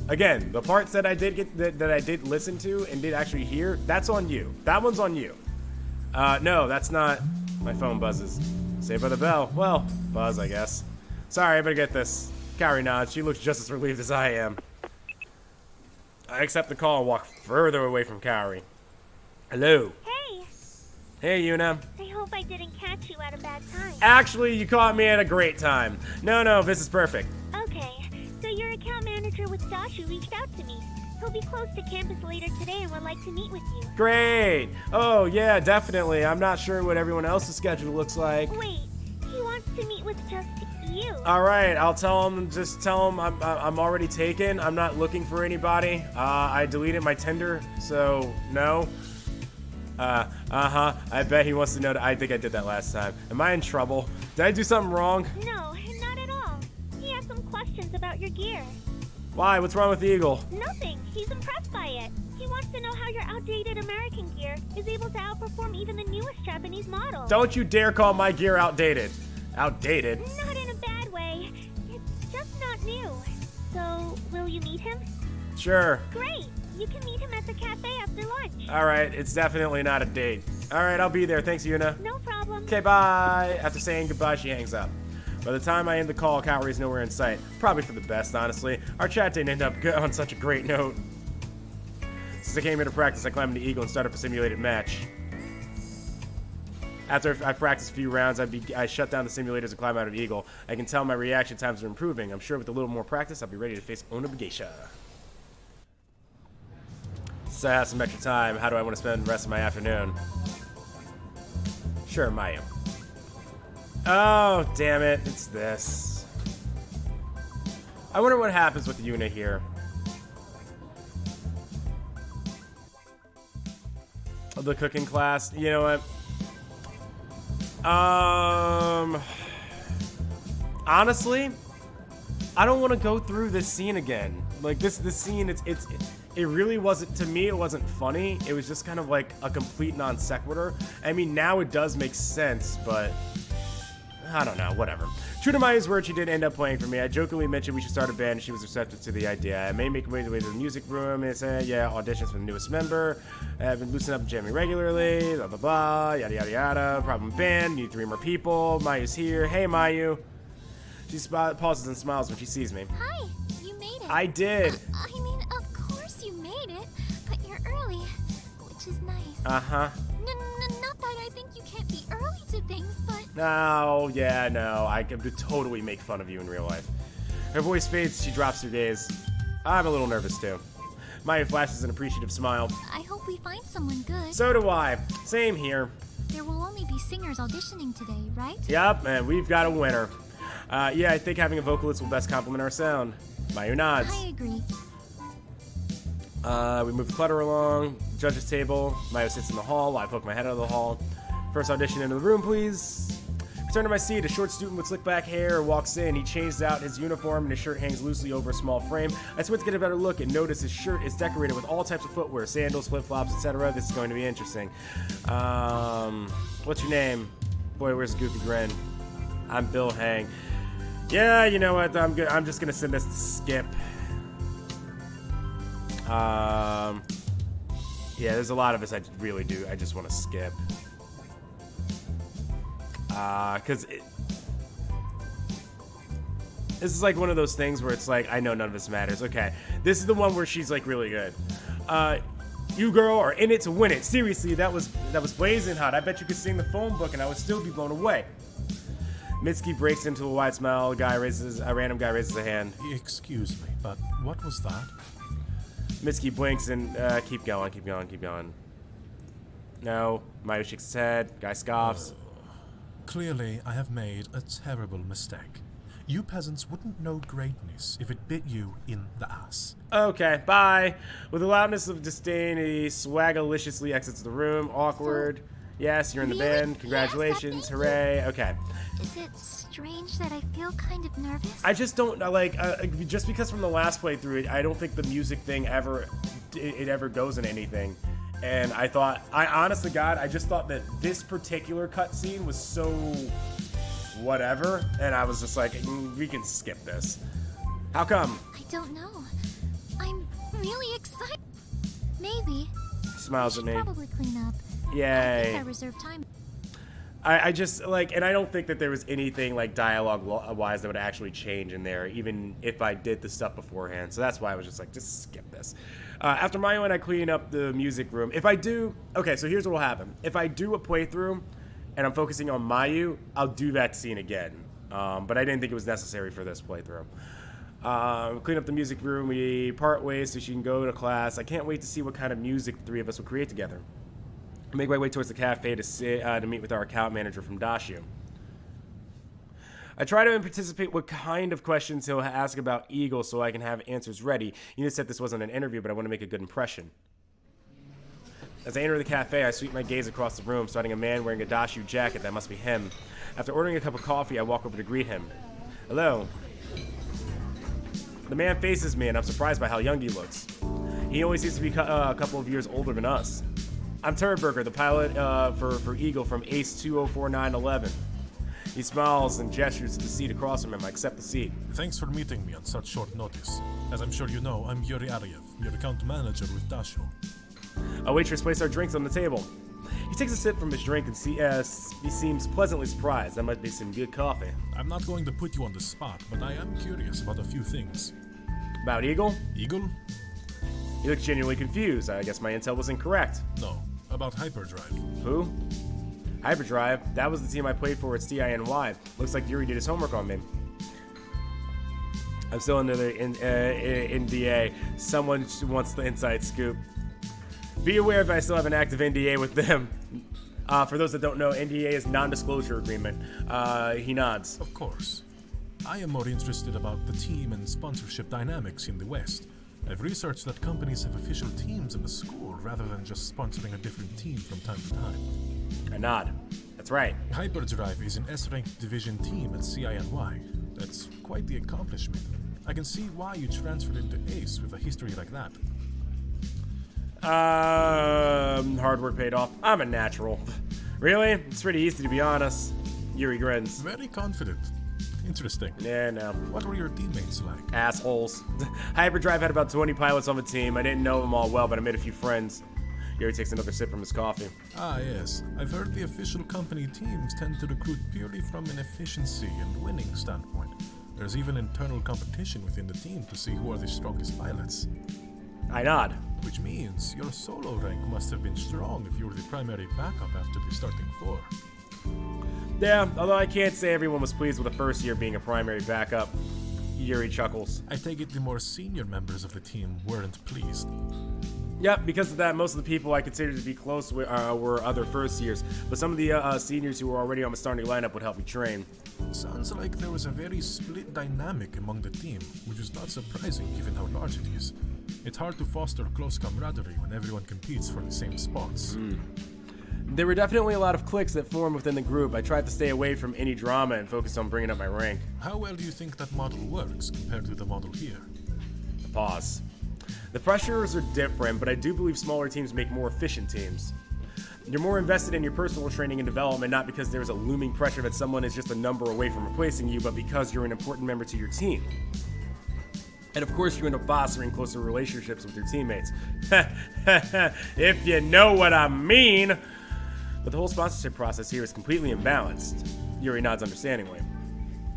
again, the parts that I did get that I did listen to and did actually hear, that's on you. That one's on you. No, that's not. My phone buzzes. Saved by the bell. Well, buzz, I guess. Sorry, I better get this. Kaori nods. She looks just as relieved as I am. I accept the call and walk further away from Kaori. Hello. Hey. Hey, Yuna. I hope I didn't catch you at a bad time. Actually, you caught me at a great time. No, this is perfect. Okay, so your account manager with Joshu reached out to me. He'll be close to campus later today and would like to meet with you. Great. Oh, yeah, definitely. I'm not sure what everyone else's schedule looks like. Wait, he wants to meet with just you. All right, I'll tell him. Just tell him I'm already taken. I'm not looking for anybody. I deleted my Tinder, so no. I bet he wants to know that I think I did that last time. Am I in trouble? Did I do something wrong? No, not at all. He has some questions about your gear. Why? What's wrong with the Eagle? Nothing. He's impressed by it. He wants to know how your outdated American gear is able to outperform even the newest Japanese model. Don't you dare call my gear outdated. Outdated? Not in a bad way. It's just not new. So, will you meet him? Sure. Great. You can meet him at the cafe after lunch. All right, it's definitely not a date. All right, I'll be there. Thanks, Yuna. No problem. Okay, bye. After saying goodbye, she hangs up. By the time I end the call, Kaori's nowhere in sight. Probably for the best, honestly. Our chat didn't end up on such a great note. Since I came here to practice, I climbed the Eagle and started up a simulated match. After I practiced a few rounds, I shut down the simulators and climbed out of the Eagle. I can tell my reaction times are improving. I'm sure with a little more practice, I'll be ready to face Onibugeisha. So I have some extra time. How do I want to spend the rest of my afternoon? Sure, Mayu. Oh, damn it. It's this. I wonder what happens with Yuna here. The cooking class. You know what? Honestly, I don't want to go through this scene again. Like this scene, it really wasn't, to me, it wasn't funny. It was just kind of like a complete non sequitur. I mean, now it does make sense, but I don't know, whatever. True to Maya's word, she did end up playing for me. I jokingly mentioned we should start a band, and she was receptive to the idea. I may make my way to the music room and say, yeah, auditions for the newest member. I've been loosening up and jamming regularly, blah, blah, blah, yada, yada, yada. Problem band, need 3 more people. Mayu's here. Hey, Mayu. She pauses and smiles when she sees me. Hi, you made it. I did. I mean, of course you made it, but you're early, which is nice. Uh-huh. Not that things, but Oh, yeah, no. I could totally make fun of you in real life. Her voice fades, she drops her gaze. I'm a little nervous, too. Maya flashes an appreciative smile. I hope we find someone good. So do I. Same here. There will only be singers auditioning today, right? Yep, and we've got a winner. Yeah, I think having a vocalist will best complement our sound. Mayu nods. I agree. We move the clutter along. Judge's table. Mayu sits in the hall. I poke my head out of the hall. First audition into the room, please. Return to my seat. A short student with slick back hair walks in. He changes out his uniform and his shirt hangs loosely over a small frame. I squint to get a better look and notice his shirt is decorated with all types of footwear, sandals, flip-flops, etc. This is going to be interesting. What's your name? Boy, where's the goofy grin? I'm Bill Hang. Yeah, you know what? I'm good. I'm just gonna send this to Skip. Yeah, there's a lot of this I really do. I just want to skip. Because this is like one of those things where it's like, I know none of this matters. Okay, this is the one where she's like really good. You girl are in it to win it. Seriously, that was blazing hot. I bet you could sing the phone book and I would still be blown away. Mitsuki breaks into a wide smile. A random guy raises a hand. Excuse me, but what was that? Mitsuki blinks and keep going. No. Mayu shakes his head. Guy scoffs. Clearly, I have made a terrible mistake. You peasants wouldn't know greatness if it bit you in the ass. Okay, bye. With the loudness of disdain, he swagalliciously exits the room. Awkward. Yes, you're in the band. Congratulations. Hooray. Okay. Is it strange that I feel kind of nervous? I just don't like just because from the last playthrough, I don't think the music thing ever goes in anything. And I honest to God, I just thought that this particular cutscene was so whatever, and I was just like, we can skip this. How come? I don't know. I'm really excited. Maybe. She smiles at me. Probably clean up. Yay. I think I reserved time. I just like, and I don't think that there was anything like dialogue-wise that would actually change in there, even if I did the stuff beforehand. So that's why I was just like, just skip this. After Mayu and I clean up the music room, if I do, okay, so here's what will happen. If I do a playthrough and I'm focusing on Mayu, I'll do that scene again. But I didn't think it was necessary for this playthrough. Clean up the music room, we part ways so she can go to class. I can't wait to see what kind of music the three of us will create together. I make my way towards the cafe to meet with our account manager from Dashu. I try to anticipate what kind of questions he'll ask about Eagle so I can have answers ready. You said this wasn't an interview, but I want to make a good impression. As I enter the cafe, I sweep my gaze across the room, spotting a man wearing a Dashu jacket. That must be him. After ordering a cup of coffee, I walk over to greet him. Hello. The man faces me, and I'm surprised by how young he looks. He only seems to be a couple of years older than us. I'm Turnberger, the pilot for Eagle from Ace 204911. He smiles and gestures to the seat across from him. I accept the seat. Thanks for meeting me on such short notice. As I'm sure you know, I'm Yuri Ariev, your account manager with Dashu. A waitress placed our drinks on the table. He takes a sip from his drink and he seems pleasantly surprised. That must be some good coffee. I'm not going to put you on the spot, but I am curious about a few things. About Eagle? Eagle? He looks genuinely confused. I guess my intel was incorrect. No, about Hyperdrive. Who? Hyperdrive? That was the team I played for at CINY. Looks like Yuri did his homework on me. I'm still under the NDA. Someone wants the inside scoop. Be aware if I still have an active NDA with them. For those that don't know, NDA is non-disclosure agreement. He nods. Of course. I am more interested about the team and sponsorship dynamics in the West. I've researched that companies have official teams in the school rather than just sponsoring a different team from time to time. I nod. That's right. Hyperdrive is an S-ranked division team at CINY. That's quite the accomplishment. I can see why you transferred into Ace with a history like that. Hard work paid off. I'm a natural. Really? It's pretty easy to be honest. Yuri grins. Very confident. Interesting. Yeah, no. What were your teammates like? Assholes. Hyperdrive had about 20 pilots on the team. I didn't know them all well, but I made a few friends. Yuri takes another sip from his coffee. Ah, yes. I've heard the official company teams tend to recruit purely from an efficiency and winning standpoint. There's even internal competition within the team to see who are the strongest pilots. I nod. Which means your solo rank must have been strong if you were the primary backup after the starting four. Yeah, although I can't say everyone was pleased with the first year being a primary backup. Yuri chuckles. I take it the more senior members of the team weren't pleased. Yep, because of that, most of the people I considered to be close with, were other first years, but some of the seniors who were already on the starting lineup would help me train. Sounds like there was a very split dynamic among the team, which is not surprising given how large it is. It's hard to foster close camaraderie when everyone competes for the same spots. There were definitely a lot of cliques that formed within the group. I tried to stay away from any drama and focus on bringing up my rank. How well do you think that model works compared to the model here? Pause. The pressures are different, but I do believe smaller teams make more efficient teams. You're more invested in your personal training and development, not because there's a looming pressure that someone is just a number away from replacing you, but because you're an important member to your team. And of course, you end up fostering closer relationships with your teammates. If you know what I mean. But the whole sponsorship process here is completely imbalanced. Yuri nods understandingly.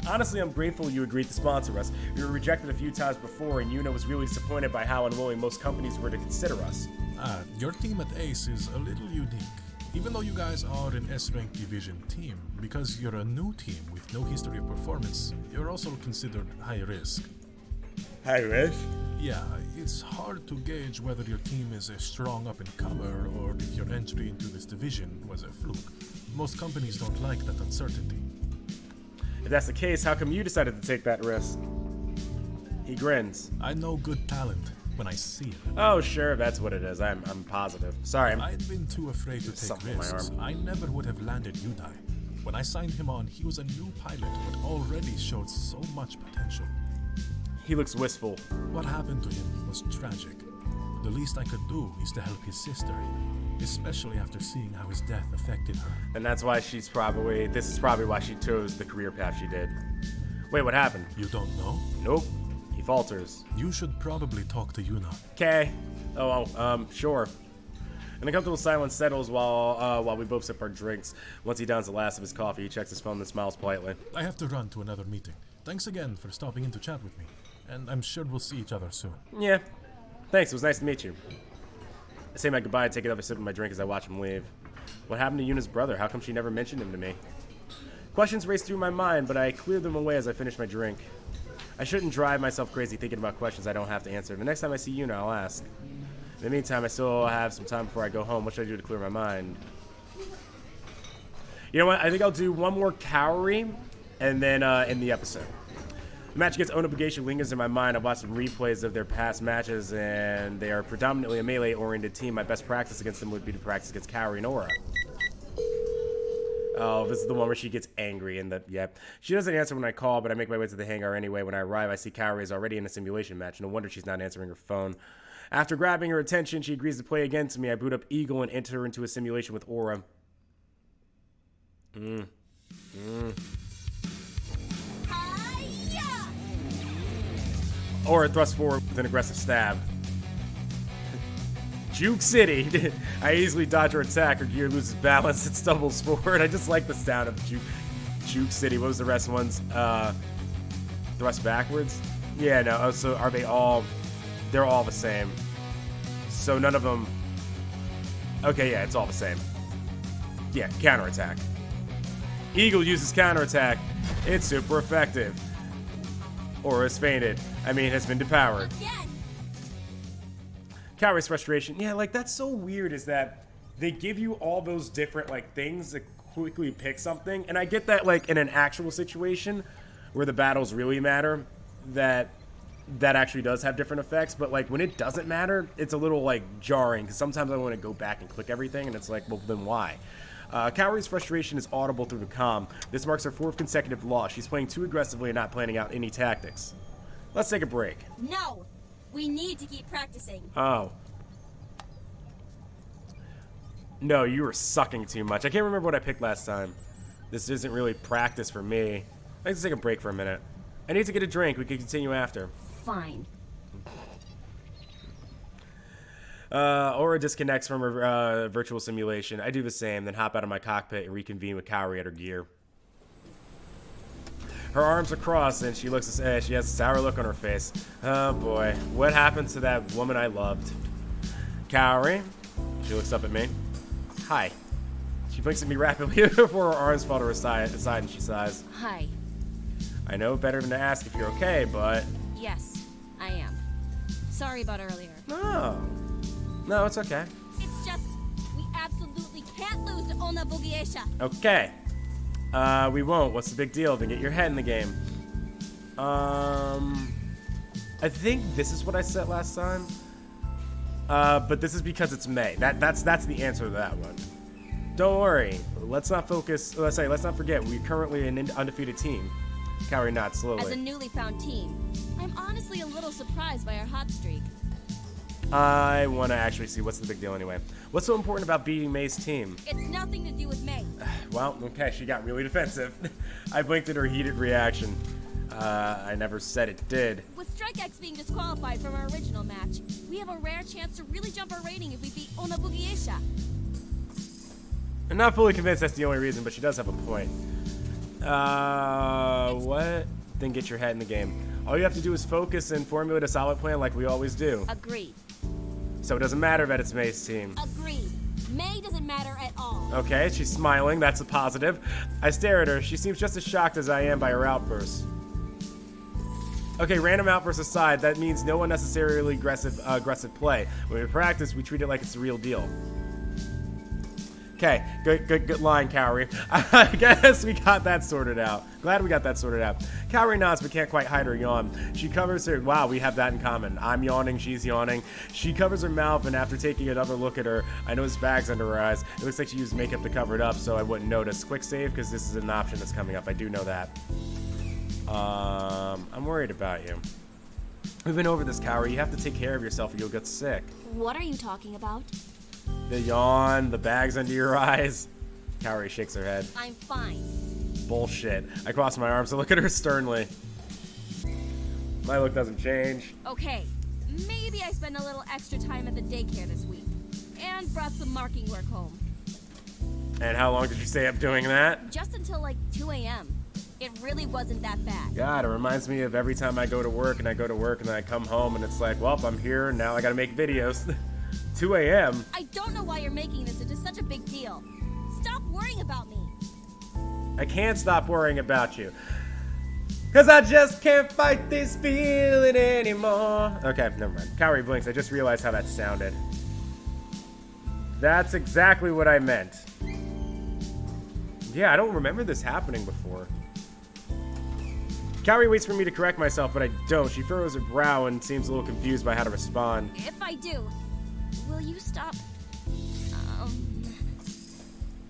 Honestly, I'm grateful you agreed to sponsor us. We were rejected a few times before, and Yuna was really disappointed by how unwilling most companies were to consider us. Your team at Ace is a little unique. Even though you guys are an S-rank division team, because you're a new team with no history of performance, you're also considered high risk. High risk? Yeah, it's hard to gauge whether your team is a strong up-and-comer or if your entry into this division was a fluke. Most companies don't like that uncertainty. If that's the case, how come you decided to take that risk? He grins. I know good talent when I see it. Oh, sure, that's what it is. I'm positive. Sorry. If I'd been too afraid to take risks, I never would have landed Udai. When I signed him on, he was a new pilot but already showed so much potential. He looks wistful. What happened to him was tragic. The least I could do is to help his sister, especially after seeing how his death affected her. And that's why this is probably why she chose the career path she did. Wait, what happened? You don't know? Nope. He falters. You should probably talk to Yuna. Okay. Sure. An uncomfortable silence settles while we both sip our drinks. Once he downs the last of his coffee, he checks his phone and smiles politely. I have to run to another meeting. Thanks again for stopping in to chat with me. And I'm sure we'll see each other soon. Yeah. Thanks, it was nice to meet you. I say my goodbye and take another sip of my drink as I watch him leave. What happened to Yuna's brother? How come she never mentioned him to me? Questions race through my mind, but I clear them away as I finish my drink. I shouldn't drive myself crazy thinking about questions I don't have to answer. The next time I see Yuna, I'll ask. In the meantime, I still have some time before I go home. What should I do to clear my mind? You know what? I think I'll do one more Kaori and then end the episode. The match against Onobligation lingers in my mind. I've watched some replays of their past matches, and they are predominantly a melee-oriented team. My best practice against them would be to practice against Kaori and Aura. Oh, this is the one where she gets angry and she doesn't answer when I call, but I make my way to the hangar anyway. When I arrive, I see Kaori is already in a simulation match. No wonder she's not answering her phone. After grabbing her attention, she agrees to play against me. I boot up Eagle and enter into a simulation with Aura. Aura thrusts forward with an aggressive stab. Juke City. I easily dodge her attack. Her gear loses balance and stumbles forward. I just like the sound of Juke City. What was the rest ones? Thrust backwards? Yeah, no. Oh, so are they all... They're all the same. So none of them... Okay, yeah, it's all the same. Yeah, counterattack. Eagle uses counterattack. It's super effective. Aura is fainted. Has been depowered. Kaori's frustration. Yeah, that's so weird is that they give you all those different, things to quickly pick something. And I get that, in an actual situation where the battles really matter, that actually does have different effects. But, when it doesn't matter, it's a little, jarring. Because sometimes I want to go back and click everything, and it's well, then why? Kaori's frustration is audible through the comm. This marks her 4th consecutive loss. She's playing too aggressively and not planning out any tactics. Let's take a break. No! We need to keep practicing. Oh. No, you were sucking too much. I can't remember what I picked last time. This isn't really practice for me. I'd like to take a break for a minute. I need to get a drink. We can continue after. Fine. Aura disconnects from her virtual simulation. I do the same, then hop out of my cockpit and reconvene with Kaori at her gear. Her arms are crossed, and she has a sour look on her face. Oh boy, what happened to that woman I loved? Kaori? She looks up at me. Hi. She blinks at me rapidly before her arms fall to her side and she sighs. Hi. I know better than to ask if you're okay, but... Yes, I am. Sorry about earlier. No, it's okay. It's just, we absolutely can't lose to Ona Bugiesha. Okay. We won't. What's the big deal? Then get your head in the game. I think this is what I said last time. But this is because it's May. That's the answer to that one. Don't worry. Let's not forget, we're currently an undefeated team. Kaori nods slowly. As a newly found team, I'm honestly a little surprised by our hot streak. I want to actually see what's the big deal anyway. What's so important about beating May's team? It's nothing to do with May. Well, okay, she got really defensive. I blinked at her heated reaction. I never said it did. With Strike X being disqualified from our original match, we have a rare chance to really jump our rating if we beat Ona Bugiesha. I'm not fully convinced that's the only reason, but she does have a point. What? Then get your head in the game. All you have to do is focus and formulate a solid plan like we always do. Agreed. So it doesn't matter that it's May's team. Agreed. May doesn't matter at all. Okay, she's smiling. That's a positive. I stare at her. She seems just as shocked as I am by her outburst. Okay, random outbursts aside, that means no unnecessarily aggressive play. When we practice, we treat it like it's the real deal. Okay, good line, Kaori. I guess we got that sorted out. Glad we got that sorted out. Kaori nods but can't quite hide her yawn. She covers her... Wow, we have that in common. I'm yawning, she's yawning. She covers her mouth, and after taking another look at her, I notice bags under her eyes. It looks like she used makeup to cover it up, so I wouldn't notice. Quick save, because this is an option that's coming up. I do know that. I'm worried about you. We've been over this, Kaori. You have to take care of yourself or you'll get sick. What are you talking about? The yawn, the bags under your eyes. Kaori shakes her head. I'm fine. Bullshit. I cross my arms and look at her sternly. My look doesn't change. Okay, maybe I spent a little extra time at the daycare this week. And brought some marking work home. And how long did you stay up doing that? Just until like 2 a.m. It really wasn't that bad. God, it reminds me of every time I go to work and then I come home and it's like, well, I'm here, now I gotta make videos. 2 a.m. I don't know why you're making this into such a big deal. Stop worrying about me. I can't stop worrying about you. Cause I just can't fight this feeling anymore. Okay, never mind. Kaori blinks. I just realized how that sounded. That's exactly what I meant. Yeah, I don't remember this happening before. Kaori waits for me to correct myself, but I don't. She furrows her brow and seems a little confused by how to respond. If I do, will you stop,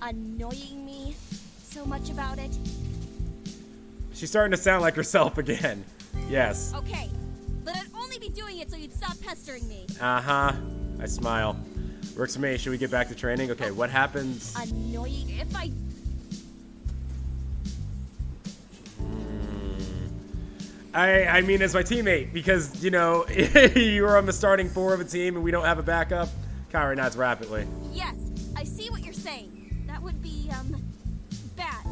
annoying me so much about it? She's starting to sound like herself again. Yes. Okay, but I'd only be doing it so you'd stop pestering me. Uh-huh. I smile. Works for me. Should we get back to training? Okay, what happens? Annoying if I... I mean, as my teammate, because, you know, you're on the starting four of a team and we don't have a backup. Kaori nods rapidly. Yes, I see what you're saying. That would be, bad.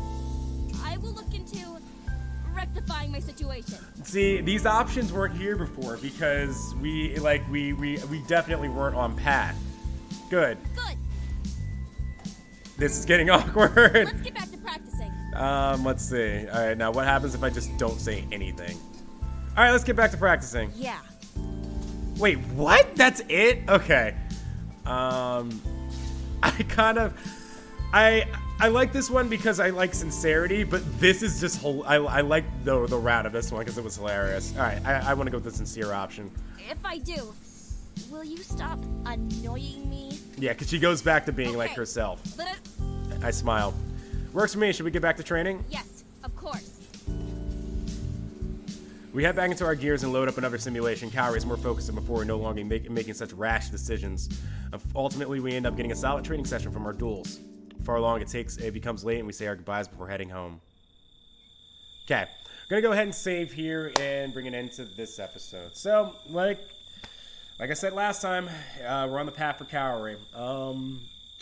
I will look into rectifying my situation. See, these options weren't here before because we definitely weren't on path. Good. Good. This is getting awkward. Let's get back to practicing. Let's see. All right, now what happens if I just don't say anything? All right, let's get back to practicing. Yeah. Wait, what? That's it? Okay. I like this one because I like sincerity, but this is just I like the route of this one because it was hilarious. All right, I want to go with the sincere option. If I do, will you stop annoying me? Yeah, because she goes back to being like herself. But I smile. Works for me. Should we get back to training? Yes, of course. We head back into our gears and load up another simulation. Kaori is more focused than before, no longer making such rash decisions. Ultimately, we end up getting a solid training session from our duels. Far long it becomes late and we say our goodbyes before heading home. Okay, I'm gonna go ahead and save here and bring it into this episode. So, like I said last time, we're on the path for Kaori.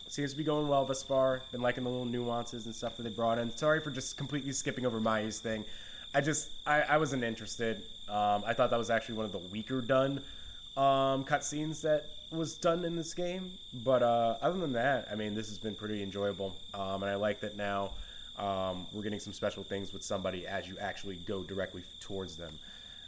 Seems to be going well thus far. Been liking the little nuances and stuff that they brought in. Sorry for just completely skipping over Mayu's thing. I wasn't interested. I thought that was actually one of the weaker done cutscenes that was done in this game. But other than that, I mean, this has been pretty enjoyable. And I like that now we're getting some special things with somebody as you actually go directly towards them.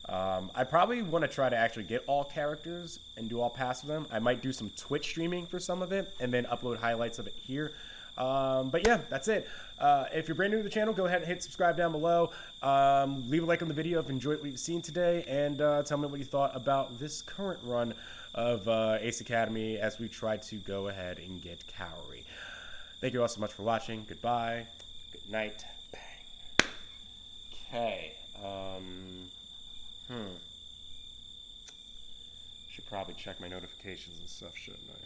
I probably want to try to actually get all characters and do all pass of them. I might do some Twitch streaming for some of it and then upload highlights of it here. But yeah, that's it. If you're brand new to the channel, go ahead and hit subscribe down below. Leave a like on the video if you enjoyed what you've seen today, and tell me what you thought about this current run of Ace Academy as we try to go ahead and get Cowrie. Thank you all so much for watching. Goodbye. Good night. Bang. Okay. Should probably check my notifications and stuff, shouldn't I?